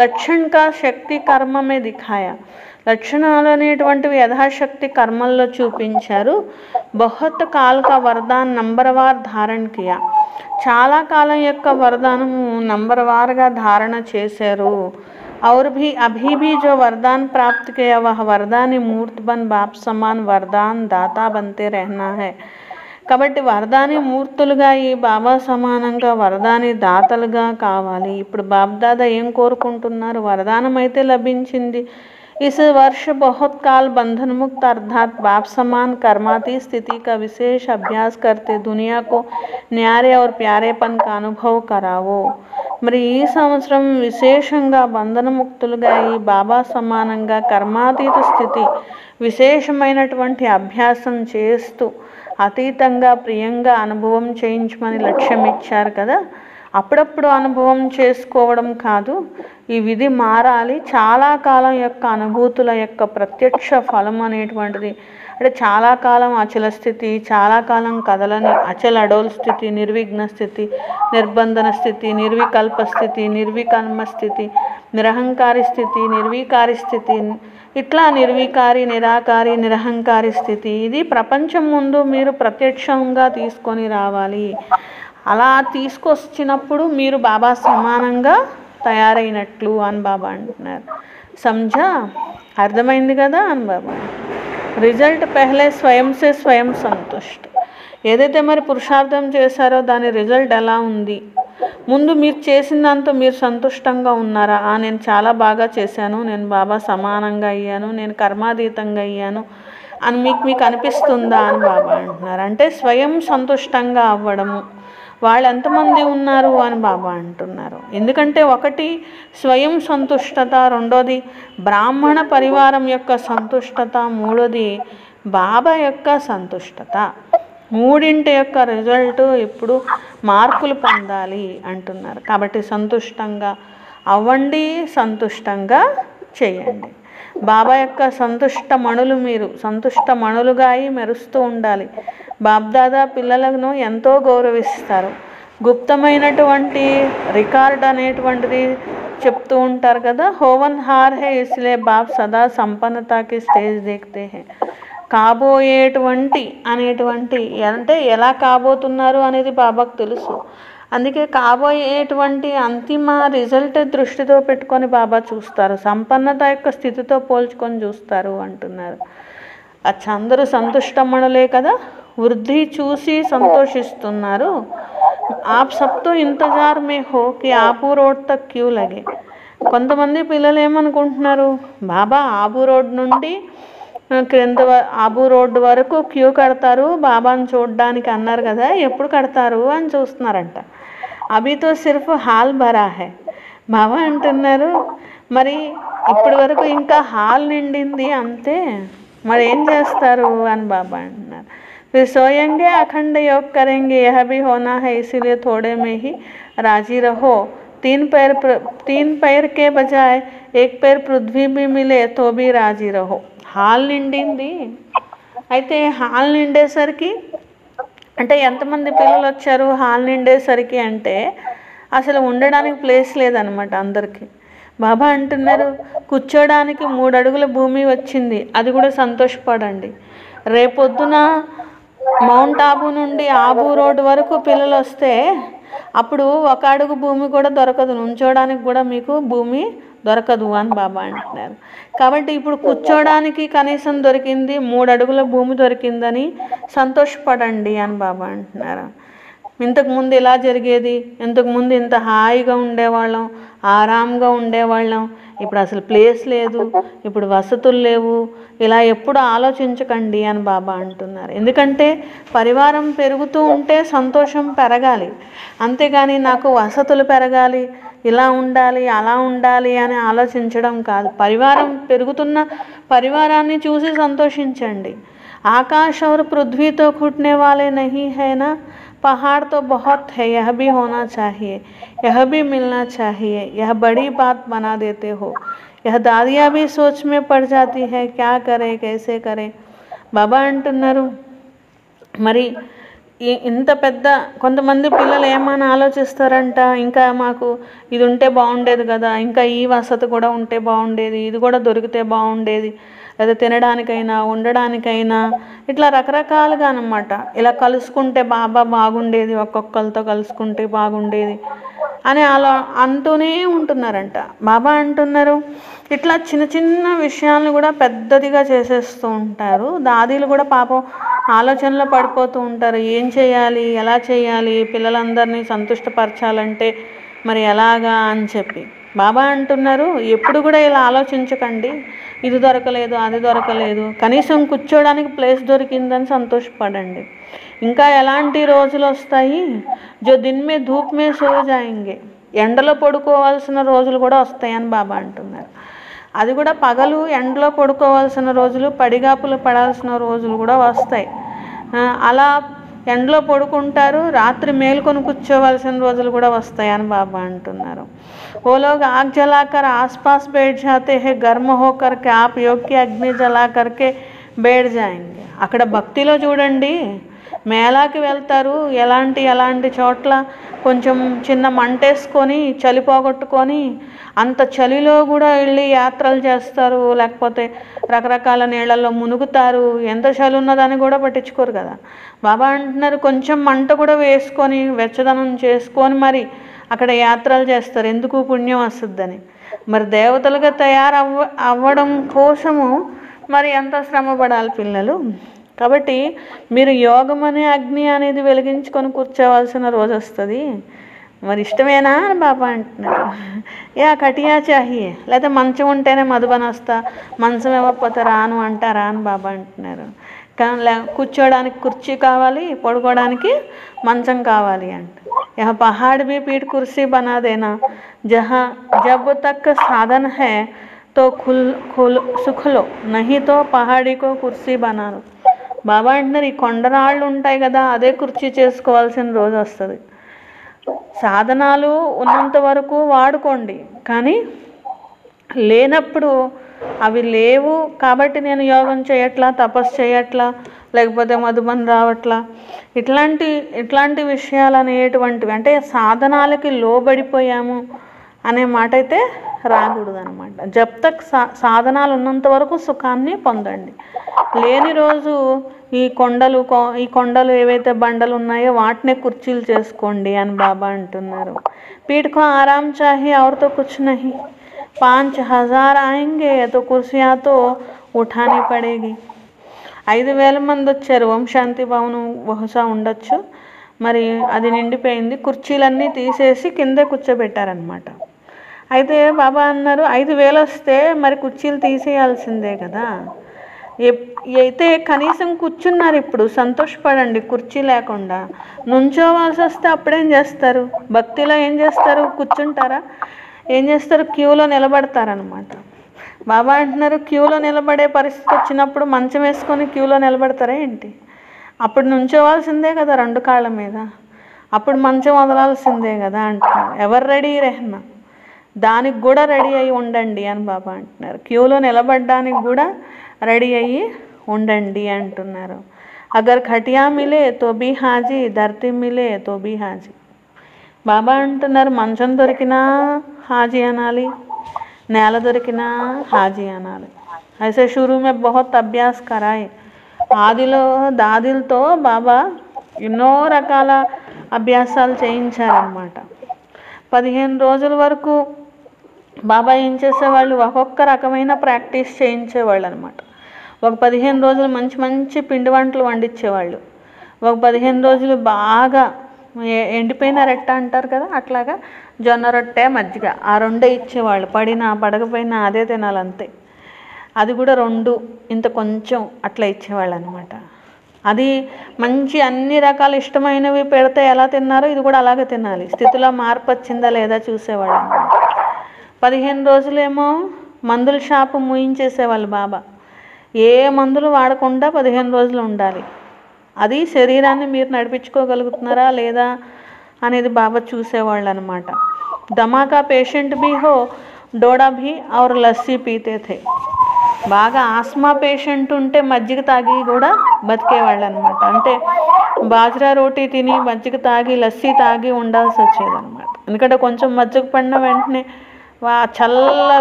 Speaker 1: లక్ష్యం కా శక్తి కర్మమే దిఖాయా. లక్షణాలు అనేటువంటివి యథాశక్తి కర్మల్లో చూపించారు. బహుత్ కాల్ కా వరదాన్ నంబర్వార్ ధారణ కియా. చాలా కాలం యొక్క వరదానము నంబర్వార్గా ధారణ చేశారు. और भी अभी भी जो वरदान प्राप्त किया वह वरदानी मूर्त बन बाप समान वरदान दाता बनते रहना है. కాబట్టి వరదాని మూర్తులుగా ఈ బాబా సమానంగా వరదాని దాతలుగా కావాలి. ఇప్పుడు బాబ్దాదా ఏం కోరుకుంటున్నారు? వరదానం అయితే లభించింది. इस वर्ष बहुत काल बंधन मुक्त अर्थात बाप समान कर्माती स्थिति का विशेष अभ्यास करते दुनिया को न्यारे और प्यारेपन का अनुभव करावो. మరి ఈ సంవత్సరం విశేషంగా బంధనముక్తులుగా ఈ బాబా సమానంగా కర్మాతీత స్థితి విశేషమైనటువంటి అభ్యాసం చేస్తూ అతీతంగా ప్రియంగా అనుభవం చేయించమని లక్ష్యం ఇచ్చారు కదా. అప్పుడప్పుడు అనుభవం చేసుకోవడం కాదు, ఈ విధి మారాలి. చాలా కాలం యొక్క అనుభూతుల యొక్క ప్రత్యక్ష ఫలం అనేటువంటిది, అంటే చాలా కాలం అచల స్థితి, చాలా కాలం కదలని అచల అడోల్ స్థితి, నిర్విఘ్న స్థితి, నిర్బంధన స్థితి, నిర్వికల్ప స్థితి, నిర్వికర్మ స్థితి, నిరహంకారి స్థితి, నిర్వికారి స్థితి, ఇట్లా నిర్వికారి, నిరాకారి, నిరహంకారి స్థితి. ఇది ప్రపంచం ముందు మీరు ప్రత్యక్షంగా తీసుకొని రావాలి. అలా తీసుకొచ్చినప్పుడు మీరు బాబా సమానంగా తయారైనట్లు అని బాబా అంటున్నారు. समझा అర్థమైంది కదా అని బాబా. రిజల్ట్ పెహలే స్వయం సే స్వయం సంతుష్ట్. ఏదైతే మరి పురుషార్థం చేశారో దాని రిజల్ట్ ఎలా ఉంది, ముందు మీరు చేసిన దాంతో మీరు సంతుష్టంగా ఉన్నారా? నేను చాలా బాగా చేశాను, నేను బాబా సమానంగా అయ్యాను, నేను కర్మాతీతంగా అయ్యాను అని మీకు అనిపిస్తుందా అని బాబా అంటున్నారు. అంటే స్వయం సంతుష్టంగా అవ్వడము. వాళ్ళు ఎంతమంది ఉన్నారు అని బాబా అంటున్నారు. ఎందుకంటే ఒకటి స్వయం సంతుష్టత, రెండోది బ్రాహ్మణ పరివారం యొక్క సంతుష్టత, మూడోది బాబా యొక్క సంతుష్టత. మూడింటి యొక్క రిజల్ట్ ఇప్పుడు మార్కులు పొందాలి అంటున్నారు. కాబట్టి సంతుష్టంగా అవ్వండి, సంతుష్టంగా చేయండి. బాబా యొక్క సంతుష్ట మణులు, మీరు సంతుష్ట మణులుగా అయి మెరుస్తూ ఉండాలి. బాబ్దాదా పిల్లలను ఎంతో గౌరవిస్తారు. గుప్తమైనటువంటి రికార్డ్ అనేటువంటిది చెప్తూ ఉంటారు కదా, హోవన్ హార్ హే ఇస్లే బాబ్ సదా సంపన్నతకి స్టేజ్ దేఖతే హే. కాబోయేటువంటి అనేటువంటి అంటే ఎలా కాబోతున్నారు అనేది బాబాకు తెలుసు. అందుకే కాబోయేటువంటి అంతిమ రిజల్ట్ దృష్టితో పెట్టుకొని బాబా చూస్తారు, సంపన్నత యొక్క స్థితితో పోల్చుకొని చూస్తారు అంటున్నారు. అచ్చా, అందరూ సంతుష్టమణులే కదా, వృద్ధి చూసి సంతోషిస్తున్నారు. ఆప్ సబ్తో ఇంతజార్ మే హో కి ఆబూ రోడ్ తక్ క్యూ లగే. కొంతమంది పిల్లలు ఏమనుకుంటున్నారు, బాబా ఆబూ రోడ్ నుండి క్రింద ఆబూ రోడ్డు వరకు క్యూ కడతారు బాబాను చూడడానికి అన్నారు కదా, ఎప్పుడు కడతారు అని చూస్తున్నారంట. అభితో సిర్ఫ్ హాల్ భరా హై. బాబా అంటున్నారు మరి ఇప్పటి వరకు ఇంకా హాల్ నిండింది అంతే, మరి ఏం చేస్తారు అని బాబా అంటున్నారు. ఫిర్ సోయేంగే అఖండ యోగ్ కరేంగే యహ భీ హోనా హై ఇసిలియే థోడే మే హీ రాజీ రహో. तीन पैर के बजाय एक पैर पृथ्वी भी मिले तो भी राजी रहो. హాల్ నిండింది. అయితే హాల్ నిండేసరికి అంటే ఎంతమంది పిల్లలు వచ్చారు హాల్ నిండేసరికి అంటే అసలు ఉండడానికి ప్లేస్ లేదనమాట అందరికీ. బాబా అంటున్నారు కూర్చోడానికి 3 అడుగుల భూమి వచ్చింది, అది కూడా సంతోషపడండి. రేపొద్దున మౌంట్ ఆబూ నుండి ఆబూ రోడ్ వరకు పిల్లలు వస్తే అప్పుడు 1 అడుగు భూమి కూడా దొరకదు, నుంచోడానికి కూడా మీకు భూమి దొరకదు అని బాబా అంటున్నారు. కాబట్టి ఇప్పుడు కూర్చోడానికి కనీసం దొరికింది, 3 అడుగుల భూమి దొరికిందని సంతోషపడండి అని బాబా అంటున్నారు. ఇంతకుముందు ఇలా జరిగేది, ఇంతకుముందు ఇంత హాయిగా ఉండేవాళ్ళం, ఆరాంగా ఉండేవాళ్ళం, ఇప్పుడు అసలు ప్లేస్ లేదు, ఇప్పుడు వసతులు లేవు, ఇలా ఎప్పుడు ఆలోచించకండి అని బాబా అంటున్నారు. ఎందుకంటే పరివారం పెరుగుతూ ఉంటే సంతోషం పెరగాలి, అంతేగాని నాకు వసతులు పెరగాలి, ఇలా ఉండాలి అలా ఉండాలి అని ఆలోచించడం కాదు. పరివారం పెరుగుతున్న పరివారాన్ని చూసి సంతోషించండి. ఆకాశ్ और पृथ्वी तो घुटने वाले नहीं है ना, पहाड़ तो बहुत है, यह भी होना चाहिए, यह भी मिलना चाहिए, यह बड़ी बात बना देते हो. यह दादियाँ भी सोच में पड़ जाती है, क्या करें कैसे करें. బాబా అంటున్నారు మరి ఇంత పెద్ద కొంతమంది పిల్లలు ఏమని ఆలోచిస్తారంట, ఇంకా మాకు ఇది ఉంటే బాగుండేది కదా, ఇంకా ఈ వసతి కూడా ఉంటే బాగుండేది, ఇది కూడా దొరికితే బాగుండేది, లేదా తినడానికైనా ఉండడానికైనా ఇట్లా రకరకాలుగా అన్నమాట. ఇలా కలుసుకుంటే బాబా బాగుండేది, ఒక్కొక్కరితో కలుసుకుంటే బాగుండేది అని అలా అంటూనే ఉంటున్నారంట. బాబా అంటున్నారు ఇట్లా చిన్న చిన్న విషయాలను కూడా పెద్దదిగా చేసేస్తూ ఉంటారు. దాదీలు కూడా పాపం ఆలోచనలో పడిపోతూ ఉంటారు, ఏం చేయాలి ఎలా చేయాలి, పిల్లలందరినీ సంతుష్టపరచాలంటే మరి ఎలాగా అని చెప్పి. బాబా అంటున్నారు ఎప్పుడు కూడా ఇలా ఆలోచించకండి, ఇది దొరకలేదు అది దొరకలేదు, కనీసం కూర్చోడానికి ప్లేస్ దొరికిందని సంతోషపడండి. ఇంకా ఎలాంటి రోజులు వస్తాయి, జో దిన్ మే ధూప్ మే సో జాయింగే, ఎండలో పడుకోవాల్సిన రోజులు కూడా వస్తాయని బాబా అంటున్నారు. అది కూడా పగలు ఎండలో పడుకోవాల్సిన రోజులు, పడిగాపులు పడాల్సిన రోజులు కూడా వస్తాయి. అలా ఎండలో పడుకుంటారు, రాత్రి మేలుకొని కూర్చోవలసిన రోజులు కూడా వస్తాయని బాబా అంటున్నారు. वो लोग आग जलाकर आसपास बैठ जाते हैं, गर्म होकर के आप योग की अग्नि जला करके बैठ जाएंगे. అక్కడ భక్తిలో చూడండి, మేళాకి వెళ్తారు, ఎలాంటి చోట్ల కొంచెం చిన్న మంటేసుకొని చలి పోగొట్టుకొని అంత చలిలో కూడా వెళ్ళి యాత్రలు చేస్తారు, లేకపోతే రకరకాల నీళ్ళల్లో మునుగుతారు, ఎంత చలి ఉన్నదని కూడా పట్టించుకోరు కదా. బాబా అంటున్నారు కొంచెం మంట కూడా వేసుకొని వెచ్చదనం చేసుకొని మరి అక్కడ యాత్రలు చేస్తారు, ఎందుకు పుణ్యం వస్తుందని. మరి దేవతలుగా అవ్వడం కోసము మరి ఎంత శ్రమ పడాలి పిల్లలు. కాబట్టి మీరు యోగం అనే అగ్ని అనేది వెలిగించుకొని కూర్చోవలసిన రోజు వస్తుంది. మరి ఇష్టమేనా అని బాబా అంటున్నారు. యా కటియా చాహియే, లేకపోతే మంచం ఉంటేనే మధుబన్ వస్తా, మంచం ఇవ్వకపోతే రాను అంటారా అని బాబా అంటున్నారు. కానీ కూర్చోడానికి కుర్చీ కావాలి, పడుకోవడానికి మంచం కావాలి అంట. యహ పహాడ్ भी पीठ कुर्सी बना देना, जहाँ जब तक साधन है तो సుఖ లో नहीं तो पहाड़ी को कुर्सी बना लो. బాబా అంటున్నారు, ఈ కొండరాళ్ళు ఉంటాయి కదా, అదే కుర్చీ చేసుకోవాల్సిన రోజు వస్తుంది. సాధనాలు ఉన్నంత వరకు వాడుకోండి, కానీ లేనప్పుడు అవి లేవు కాబట్టి నేను యోగం చేయట్లా, తపస్సు చేయట్లా, లేకపోతే మధుబన్ రావట్లా, ఇట్లాంటి విషయాలు అనేటువంటివి, అంటే సాధనాలకి లోబడిపోయాము అనే మాట అయితే రాకూడదు అనమాట. జబ్ తక్ సాధనాలు ఉన్నంత వరకు సుఖాన్ని పొందండి. లేని రోజు ఈ కొండలు ఏవైతే బండలు ఉన్నాయో వాటినే కుర్చీలు చేసుకోండి అని బాబా అంటున్నారు. పీఠకో ఆరామ్ చాహి ఔర్ తో కుచ్ నహీ, 5000 ఆయేంగే తో కుర్సియా తో ఉఠానీ పడేగి. 5000 మంది వచ్చారు. ఓం శాంతి భవనం బహుశా ఉండొచ్చు, మరి అది నిండిపోయింది. కుర్చీలన్నీ తీసేసి కిందే కూర్చోబెట్టారనమాట. అయితే బాబా అన్నారు, 5000 వస్తే మరి కుర్చీలు తీసేయాల్సిందే కదా. అయితే కనీసం కూర్చున్నారు, ఇప్పుడు సంతోషపడండి. కుర్చీ లేకుండా నుంచోవాల్సి వస్తే అప్పుడేం చేస్తారు? భక్తిలో ఏం చేస్తారు? కూర్చుంటారా? ఏం చేస్తారు? క్యూలో నిలబడతారనమాట. బాబా అంటున్నారు, క్యూలో నిలబడే పరిస్థితి వచ్చినప్పుడు మంచం వేసుకొని క్యూలో నిలబడతారా ఏంటి? అప్పుడు నుంచోవాల్సిందే కదా 2 కాళ్ళ మీద, అప్పుడు మంచం వదలాల్సిందే కదా అంటున్నారు. ఎవరు రెడీ రెహనా, దానికి కూడా రెడీ అయ్యి ఉండండి అని బాబా అంటున్నారు. క్యూలో నిలబడడానికి కూడా రెడీ అయ్యి ఉండండి అంటున్నారు. అగర్ ఖటియా మిలే తో బీ హాజీ, ధర్తీ మిలే తో బీ హాజీ. బాబా అంటున్నారు, మంచం దొరికినా హాజీ అనాలి, నేల దొరికినా హాజీ అనాలి. అయితే షురూ మే బహుత్ అభ్యాస్ కరాయి. ఆదిలో దాదిలతో బాబా ఎన్నో రకాల అభ్యాసాలు చేయించారనమాట. 15 రోజుల వరకు బాబా ఏం చేసేవాళ్ళు, ఒక్కొక్క రకమైన ప్రాక్టీస్ చేయించేవాళ్ళు అనమాట. ఒక 15 రోజులు మంచి మంచి పిండి వంటలు వండించేవాళ్ళు. ఒక 15 రోజులు బాగా ఎండిపోయిన రొట్టె అంటారు కదా, అట్లాగా జొన్న రొట్టె మజ్జిగ ఆ 2 ఇచ్చేవాళ్ళు. పడినా పడకపోయినా అదే తినాలంతే. అది కూడా 2 ఇంత కొంచెం అట్లా ఇచ్చేవాళ్ళు అనమాట. అది మంచి అన్ని రకాల ఇష్టమైనవి పెడితే ఎలా తిన్నారో ఇది కూడా అలాగే తినాలి. స్థితిలో మార్పు వచ్చిందా లేదా చూసేవాళ్ళు అనమాట. 15 రోజులేమో మందుల షాపు మూయించేసేవాళ్ళు బాబా. ఏ మందులు వాడకుండా 15 రోజులు ఉండాలి. అది శరీరాన్ని మీరు నడిపించుకోగలుగుతున్నారా లేదా అనేది బాబా చూసేవాళ్ళు అనమాట. దమాకా పేషెంట్ భీ హో, డోడా భీ ఔర్ లస్సీ పీతే థే. బాగా ఆస్మా పేషెంట్ ఉంటే మజ్జిగ తాగి కూడా బతికేవాళ్ళు అనమాట. అంటే బాజ్రా రోటీ తిని మజ్జిగ తాగి లస్సీ తాగి ఉండాల్సి వచ్చేదనమాట. ఎందుకంటే కొంచెం మజ్జిగ పడిన వెంటనే చల్ల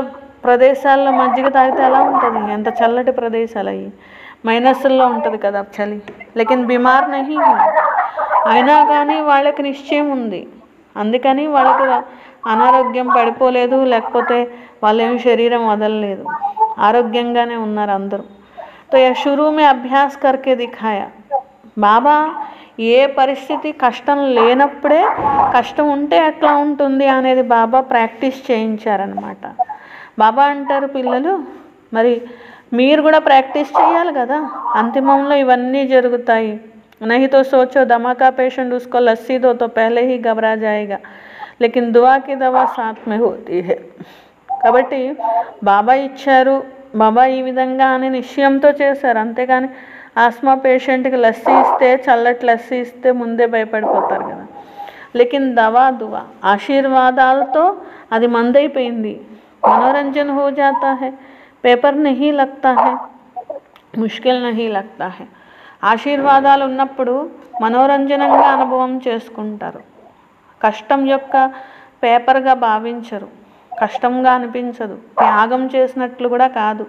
Speaker 1: ప్రదేశాల్లో మజ్జిగ తాగితే ఎలా ఉంటుంది? ఎంత చల్లటి ప్రదేశాలు అవి, మైనస్లో ఉంటుంది కదా చలి. లేకిన్ బీమార్ నహీ, అయినా కానీ వాళ్ళకి నిశ్చయం ఉంది. అందుకని వాళ్ళకి అనారోగ్యం పడిపోలేదు, లేకపోతే వాళ్ళేమి శరీరం వదలలేదు, ఆరోగ్యంగానే ఉన్నారు అందరూ. తో యా షురూ మే అభ్యాస్ కర్కే దిఖాయా. బాబా ఏ పరిస్థితి కష్టం లేనప్పుడే కష్టం ఉంటే ఎట్లా ఉంటుంది అనేది బాబా ప్రాక్టీస్ చేయించారనమాట. బాబా అంటారు, పిల్లలు మరి మీరు కూడా ప్రాక్టీస్ చేయాలి కదా, అంతిమంలో ఇవన్నీ జరుగుతాయి. नहीं तो सोचो दमा पेशेंट उसको लस्सी दो तो पहले ही घबरा जाएगा, लेकिन दुआ की दवा साथ में होती है. కాబట్టి బాబా ఇచ్చారు, బాబా ఈ విధంగా అని నిశ్చయంతో చేశారు. అంతేగాని ఆస్మా పేషెంట్కి లస్సీ ఇస్తే, చల్లటి లస్సీ ఇస్తే ముందే భయపడిపోతారు కదా. లేకిన్ దవా దువా ఆశీర్వాదాలతో అది మందైపోయింది. మనోరంజన్ హో జాతా హై, పేపర్ నహీ లగ్తా హై, ముష్కిల్ నహీ లగ్తా హై. ఆశీర్వాదాలు ఉన్నప్పుడు మనోరంజనంగా అనుభవం చేసుకుంటారు. కష్టం యొక్క పేపర్గా భావించరు, కష్టంగా అనిపించదు, త్యాగం చేసినట్లు కూడా కాదు,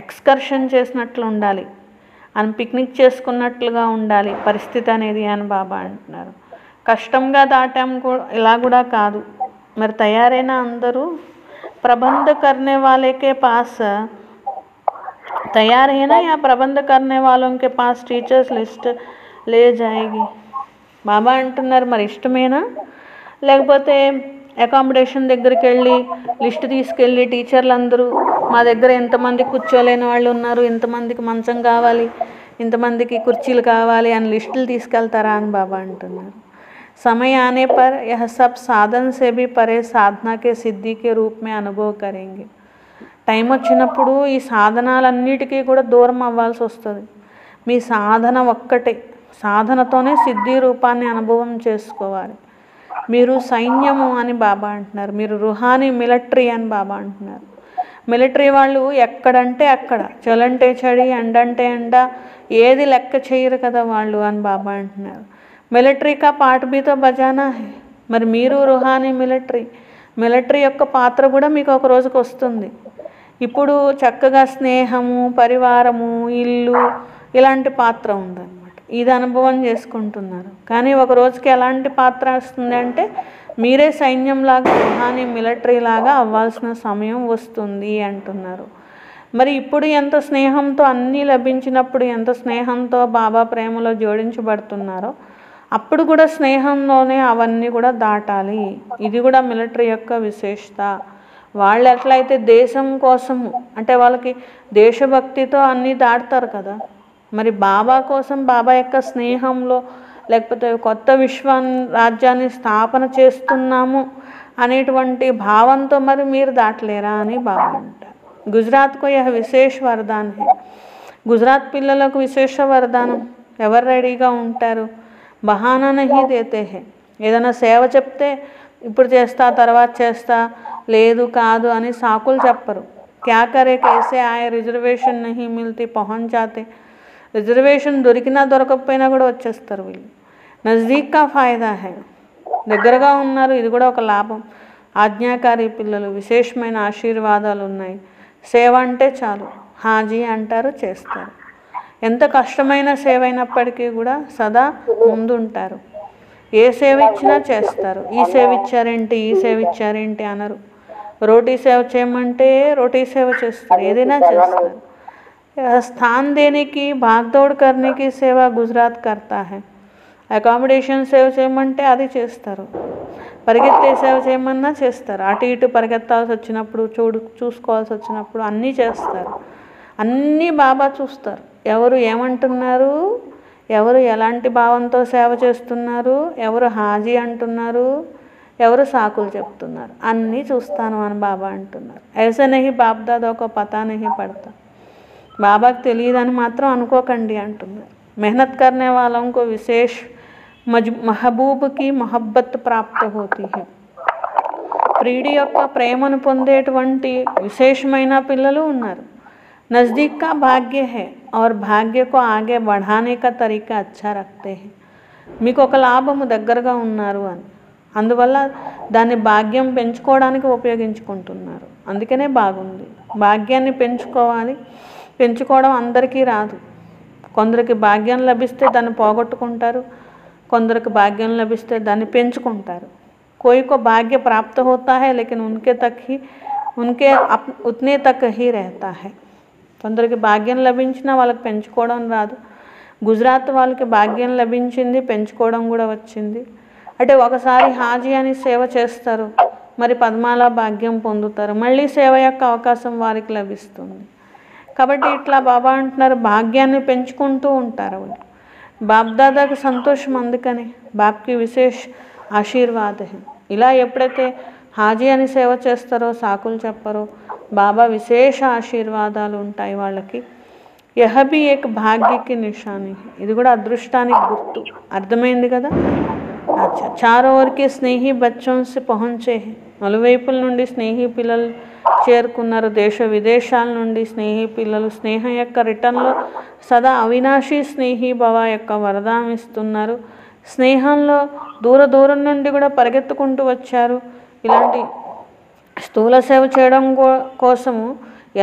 Speaker 1: ఎక్స్కర్షన్ చేసినట్లు ఉండాలి, అని పిక్నిక్ చేసుకున్నట్లుగా ఉండాలి పరిస్థితి అనేది అని బాబా అంటున్నారు. కష్టంగా దాటాం ఇలా కూడా కాదు. మరి తయారైన అందరూ प्रबंध करने वाले के पास तैयार है ना, या प्रबंध करने वालों के पास टीचर्स लिस्ट ले जाएगी? బాబా అంటున్నారు మరి ఇష్టమేనా, లేకపోతే అకామిడేషన్ దగ్గరికి వెళ్ళి లిస్ట్ తీసుకెళ్ళి టీచర్లు అందరూ మా దగ్గర ఎంతమంది కూర్చోలేని వాళ్ళు ఉన్నారు, ఇంతమందికి మంచం కావాలి, ఇంతమందికి కుర్చీలు కావాలి అని లిస్టులు తీసుకెళ్తారా అని బాబా అంటున్నారు. समय आने पर यह सब साधन से भी परे साधना के सिद्धि के रूप में अनुभव करेंगे. టైం వచ్చినప్పుడు ఈ సాధనాలన్నిటికీ కూడా దూరం అవ్వాల్సి వస్తుంది. మీ సాధన ఒక్కటే, సాధనతోనే సిద్ధి రూపాన్ని అనుభవం చేసుకోవాలి. మీరు సైన్యము అని బాబా అంటున్నారు, మీరు రుహానీ మిలిటరీ అని బాబా అంటున్నారు. మిలిటరీ వాళ్ళు ఎక్కడంటే అక్కడ, చలంటే చడి, ఎండంటే ఎండ, ఏది లెక్క చేయరు కదా వాళ్ళు అని బాబా అంటున్నారు. మిలిటరీ కా పాట బీతో బజానా హై. మరి మీరు రుహానీ మిలిటరీ యొక్క పాత్ర కూడా మీకు ఒక రోజుకి వస్తుంది. ఇప్పుడు చక్కగా స్నేహము, పరివారము, ఇల్లు ఇలాంటి పాత్ర ఉందన్నమాట. ఇది అనుభవం చేసుకుంటున్నారు. కానీ ఒక రోజుకి ఎలాంటి పాత్ర వస్తుంది అంటే మీరే సైన్యంలాగా, రుహానీ మిలిటరీ లాగా అవ్వాల్సిన సమయం వస్తుంది అంటున్నారు. మరి ఇప్పుడు ఎంత స్నేహంతో అన్నీ లభించినప్పుడు ఎంత స్నేహంతో బాబా ప్రేమలో జోడించబడుతున్నారో అప్పుడు కూడా స్నేహంలోనే అవన్నీ కూడా దాటాలి. ఇది కూడా మిలిటరీ యొక్క విశేషత. వాళ్ళు ఎట్లయితే దేశం కోసము అంటే వాళ్ళకి దేశభక్తితో అన్నీ దాటుతారు కదా, మరి బాబా కోసం, బాబా యొక్క స్నేహంలో, లేకపోతే కొత్త రాజ్యాన్ని స్థాపన చేస్తున్నాము అనేటువంటి భావంతో మరి మీరు దాటలేరా అని బాబా అంటారు. గుజరాత్కు యహ విశేష వరదాన్ హై. గుజరాత్ పిల్లలకు విశేష వరదానం. ఎవరు రెడీగా ఉంటారు? బహానా నహీ దేతే హై. ఏదైనా సేవ చెప్తే ఇప్పుడు చేస్తా, తర్వాత చేస్తా, లేదు కాదు అని సాకులు చెప్పరు. క్యా కరే, కేసే ఆయే, రిజర్వేషన్ నహీ మిల్తీ పహుంచ్ జాతే. రిజర్వేషన్ దొరికినా దొరకకపోయినా కూడా వచ్చేస్తారు వీళ్ళు. నజదీక్ కా ఫాయిదా హై. దగ్గరగా ఉన్నారు, ఇది కూడా ఒక లాభం. ఆజ్ఞాకారి పిల్లలు, విశేషమైన ఆశీర్వాదాలు ఉన్నాయి. సేవ అంటే చాలు, హాజీ అంటారు, చేస్తారు. ఎంత కష్టమైన సేవ అయినప్పటికీ కూడా సదా ముందుంటారు. ఏ సేవ ఇచ్చినా చేస్తారు. ఈ సేవ ఇచ్చారేంటి, ఈ సేవ ఇచ్చారేంటి అనరు. రోటీ సేవ చేయమంటే రోటీ సేవ చేస్తారు, ఏదైనా చేస్తారు. स्थान देने की भागदौड़ करने की सेवा गुजरात करता है. అకామిడేషన్ సేవ చేయమంటే అది చేస్తారు, పరిగెత్తే సేవ చేయమన్నా చేస్తారు. అటు ఇటు పరిగెత్తాల్సి వచ్చినప్పుడు, చూసుకోవాల్సి వచ్చినప్పుడు అన్నీ చేస్తారు. అన్నీ బాబా చూస్తారు. ఎవరు ఏమంటున్నారు, ఎవరు ఎలాంటి భావంతో సేవ చేస్తున్నారు, ఎవరు హాజీ అంటున్నారు, ఎవరు సాకులు చెప్తున్నారు, అన్నీ చూస్తాను అని బాబా అంటున్నారు. ऐसे नहीं बाप दादा को पता नहीं पड़ता. బాబాకు తెలియదని మాత్రం అనుకోకండి అంటున్నారు. మెహనత్ కర్నే వాలోంకో విశేష మహబూబ్కి మొహబ్బత్ ప్రాప్త హోతీ హై. ప్రియుడి యొక్క ప్రేమను పొందేటువంటి విశేషమైన పిల్లలు ఉన్నారు. నజదీక్ కా భాగ్య హై और భాగ్య को आगे बढ़ाने का तरीका अच्छा रखते हैं. మీకు ఒక లాభము దగ్గరగా ఉన్నారు అని, అందువల్ల దాన్ని భాగ్యం పెంచుకోవడానికి ఉపయోగించుకుంటున్నారు. అందుకనే బాగుంది. భాగ్యాన్ని పెంచుకోవాలి. పెంచుకోవడం అందరికీ రాదు. కొందరికి భాగ్యం లభిస్తే దాన్ని పోగొట్టుకుంటారు, కొందరికి భాగ్యం లభిస్తే దాన్ని పెంచుకుంటారు. कोई को भाग्य प्राप्त होता है लेकिन उनके उतने तक ही रहता है. కొందరికి భాగ్యం లభించినా వాళ్ళకి పెంచుకోవడం రాదు. గుజరాత్ వాళ్ళకి భాగ్యం లభించింది, పెంచుకోవడం కూడా వచ్చింది. అంటే ఒకసారి హాజీ అని సేవ చేస్తారు, మరి పద్మాల భాగ్యం పొందుతారు, మళ్ళీ సేవ యొక్క అవకాశం వారికి లభిస్తుంది. కాబట్టి ఇట్లా బాబా అంటున్నారు, భాగ్యాన్ని పెంచుకుంటూ ఉంటారు వాళ్ళు. బాప్దాదాకి సంతోషం, అందుకని బాప్కి విశేష ఆశీర్వాద. ఇలా ఎప్పుడైతే హాజీ అని సేవ చేస్తారో, సాకులు చెప్పరో, బాబా విశేష ఆశీర్వాదాలు ఉంటాయి వాళ్ళకి. యహ భీ ఏక్ భాగ్యకి నిషాని. ఇది కూడా అదృష్టానికి గుర్తు. అర్థమైంది కదా? అచ్చా, చారో ఓర్కి స్నేహి బచ్చోన్సి పహుంచే. నలువైపుల నుండి స్నేహి పిల్లలు చేరుకున్నారు. దేశ విదేశాల నుండి స్నేహి పిల్లలు స్నేహం యొక్క రిటర్న్లో సదా అవినాశీ స్నేహి భవ యొక్క వరదానం ఇస్తున్నారు. స్నేహంలో దూరం నుండి కూడా పరిగెత్తుకుంటూ వచ్చారు. ఇలాంటి స్థూల సేవ చేయడం కోసము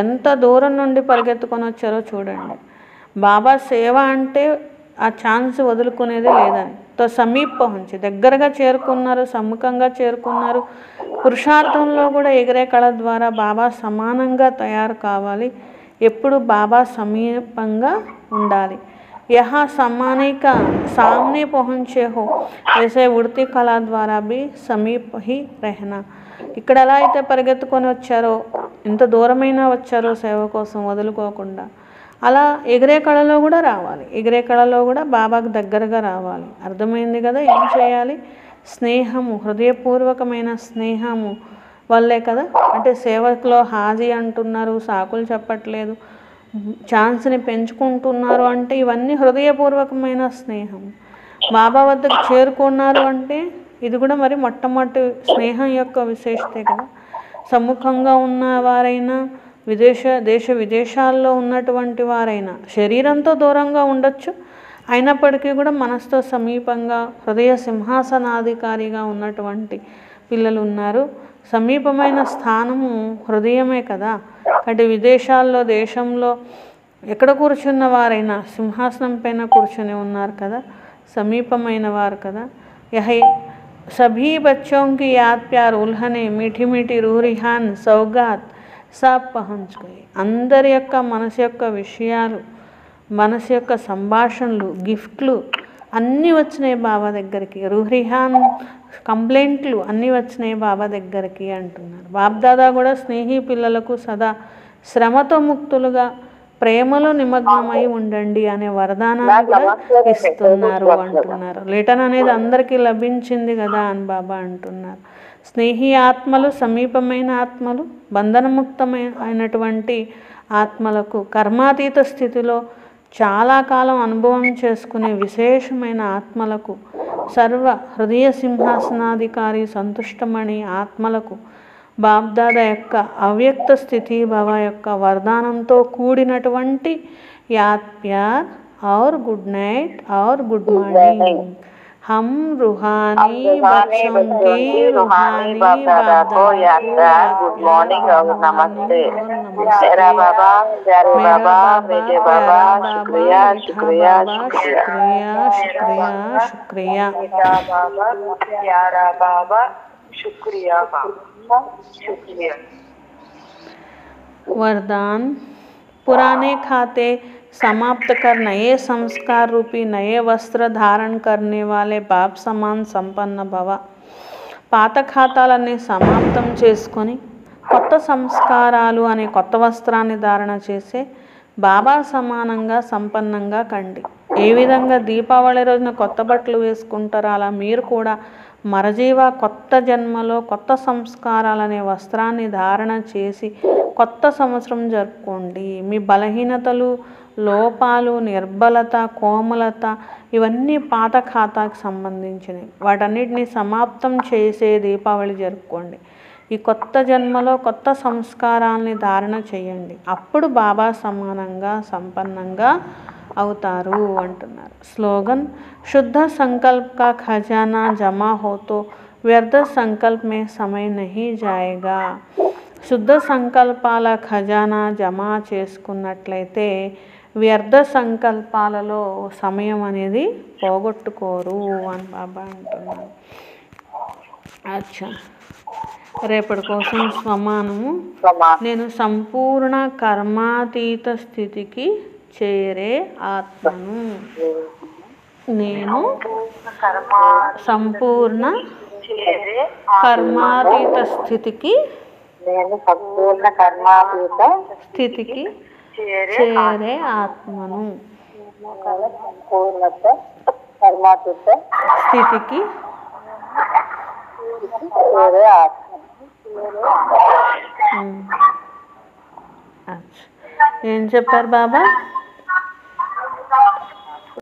Speaker 1: ఎంత దూరం నుండి పరిగెత్తుకొని వచ్చారో చూడండి. బాబా సేవ అంటే ఆ ఛాన్స్ వదులుకునేది లేదని. తో సమీప్ పహుంచి దగ్గరగా చేరుకున్నారు, సమ్ముఖంగా చేరుకున్నారు. పురుషార్థంలో కూడా ఎగిరే కళ ద్వారా బాబా సమానంగా తయారు కావాలి. ఎప్పుడు బాబా సమీపంగా ఉండాలి. यहाँ समाने का सामने पहुँचे हो वैसे उड़ती कला द्वारा भी समीप ही रहना. ఇక్కడ ఎలా అయితే పరిగెత్తుకొని వచ్చారో, ఇంత దూరమైనా వచ్చారో సేవ కోసం వదులుకోకుండా, అలా ఎగిరే కళలో కూడా రావాలి. ఎగిరే కళలో కూడా బాబాకు దగ్గరగా రావాలి. అర్థమైంది కదా ఏం చేయాలి? స్నేహము, హృదయపూర్వకమైన స్నేహము వల్లే కదా. అంటే సేవకులో హాజీ అంటున్నారు, సాకులు చెప్పట్లేదు, ఛాన్స్ని పెంచుకుంటున్నారు అంటే ఇవన్నీ హృదయపూర్వకమైన స్నేహం. బాబా వద్దకు చేరుకున్నారు అంటే ఇది కూడా మరి మొట్టమొదటి స్నేహం యొక్క విశేషతే కదా. సమ్ముఖంగా ఉన్నవారైనా, దేశ విదేశాల్లో ఉన్నటువంటి వారైనా శరీరంతో దూరంగా ఉండొచ్చు, అయినప్పటికీ కూడా మనసుతో సమీపంగా హృదయ సింహాసనాధికారిగా ఉన్నటువంటి పిల్లలు ఉన్నారు. సమీపమైన స్థానము హృదయమే కదా. అంటే విదేశాల్లో, దేశంలో ఎక్కడ కూర్చున్న వారైనా సింహాసనం పైన కూర్చొని ఉన్నారు కదా, సమీపమైన వారు కదా. యహీ సభీ బచ్చోं की याद प्यार उल्हने मीठी मीठी रूह रिहान सौगात सब पहुँच गए. అందరి యొక్క మనసు యొక్క విషయాలు, మనసు యొక్క సంభాషణలు, గిఫ్ట్లు అన్నీ వచ్చినాయి బాబా దగ్గరికి. రూహ్రిహాన్ కంప్లైంట్లు అన్నీ వచ్చినాయి బాబా దగ్గరికి అంటున్నారు. బాబ్దాదా కూడా స్నేహి పిల్లలకు సదా శ్రమతో ముక్తులుగా ప్రేమలో నిమగ్నమై ఉండండి అనే వరదానాన్ని కూడా ఇస్తున్నారు అంటున్నారు. లిటన్ అనేది అందరికీ లభించింది కదా అని బాబా అంటున్నారు. స్నేహి ఆత్మలు, సమీపమైన ఆత్మలు, బంధనముక్తమైనటువంటి ఆత్మలకు, కర్మాతీత స్థితిలో చాలా కాలం అనుభవం చేసుకునే విశేషమైన ఆత్మలకు, సర్వ హృదయ సింహాసనాధికారి సంతుష్టమణి ఆత్మలకు బాబ్దాదా యొక్క అవ్యక్త స్థితి బాబా యొక్క వరదానంతో కూడినటువంటి యాద్ ప్యార్ और गुड नाइट और गुड मॉर्निंग. हम रूहानी बच्चों के रूहानी बाबा को याद प्यार, गुड मॉर्निंग और नमस्ते. मेरा बाबा, प्यारे बाबा, मेरे बाबा, शुक्रिया शुक्रिया शुक्रिया शुक्रिया शुक्रिया. मेरा बाबा, प्यारा बाबा, शुक्रिया शुक्रिया. वरदान. पुराने खाते समाप्त कर नए संस्कार रूपी नए वस्त्र धारण करने वाले बाप समान संपन्न भव. పాత ఖాతాలన్నీ సమాప్తం చేసుకొని కొత్త సంస్కారాలు అనే కొత్త వస్త్రాన్ని ధారణ చేసే బాబా సమానంగా సంపన్నంగా కండి. ఏ విధంగా దీపావళి రోజున కొత్త బట్టలు వేసుకుంటారో అలా మీరు కూడా మరజీవ కొత్త జన్మలో కొత్త సంస్కారాలనే వస్త్రాన్ని ధారణ చేసి కొత్త సంవత్సరం జరుపుకోండి. మీ బలహీనతలు, లోపాలు, నిర్బలత, కోమలత ఇవన్నీ పాత ఖాతాకి సంబంధించినవి. వాటన్నిటిని సమాప్తం చేసే దీపావళి జరుపుకోండి. ఈ కొత్త జన్మలో కొత్త సంస్కారాన్ని ధారణ చేయండి. అప్పుడు బాబా సమానంగా సంపన్నంగా అవుతారు అంటున్నారు. స్లోగన్. శుద్ధ సంకల్ప్ కా ఖజానా జమా హోతో వ్యర్థ సంకల్ప్ మే సమయ నహీ జాయేగా. శుద్ధ సంకల్పాల ఖజానా జమా చేసుకున్నట్లయితే వ్యర్థ సంకల్పాలలో సమయం అనేది పోగొట్టుకోరు అని బాబా అంటున్నారు. అచ్చా, రేపటి కోసం స్వమానము. నేను సంపూర్ణ కర్మాతీత స్థితికి చేరే ఆత్మను. నేను సంపూర్ణ కర్మాతీత స్థితికి చేరే ఆత్మను. స్థితికి ఏం చెప్పారు బాబా?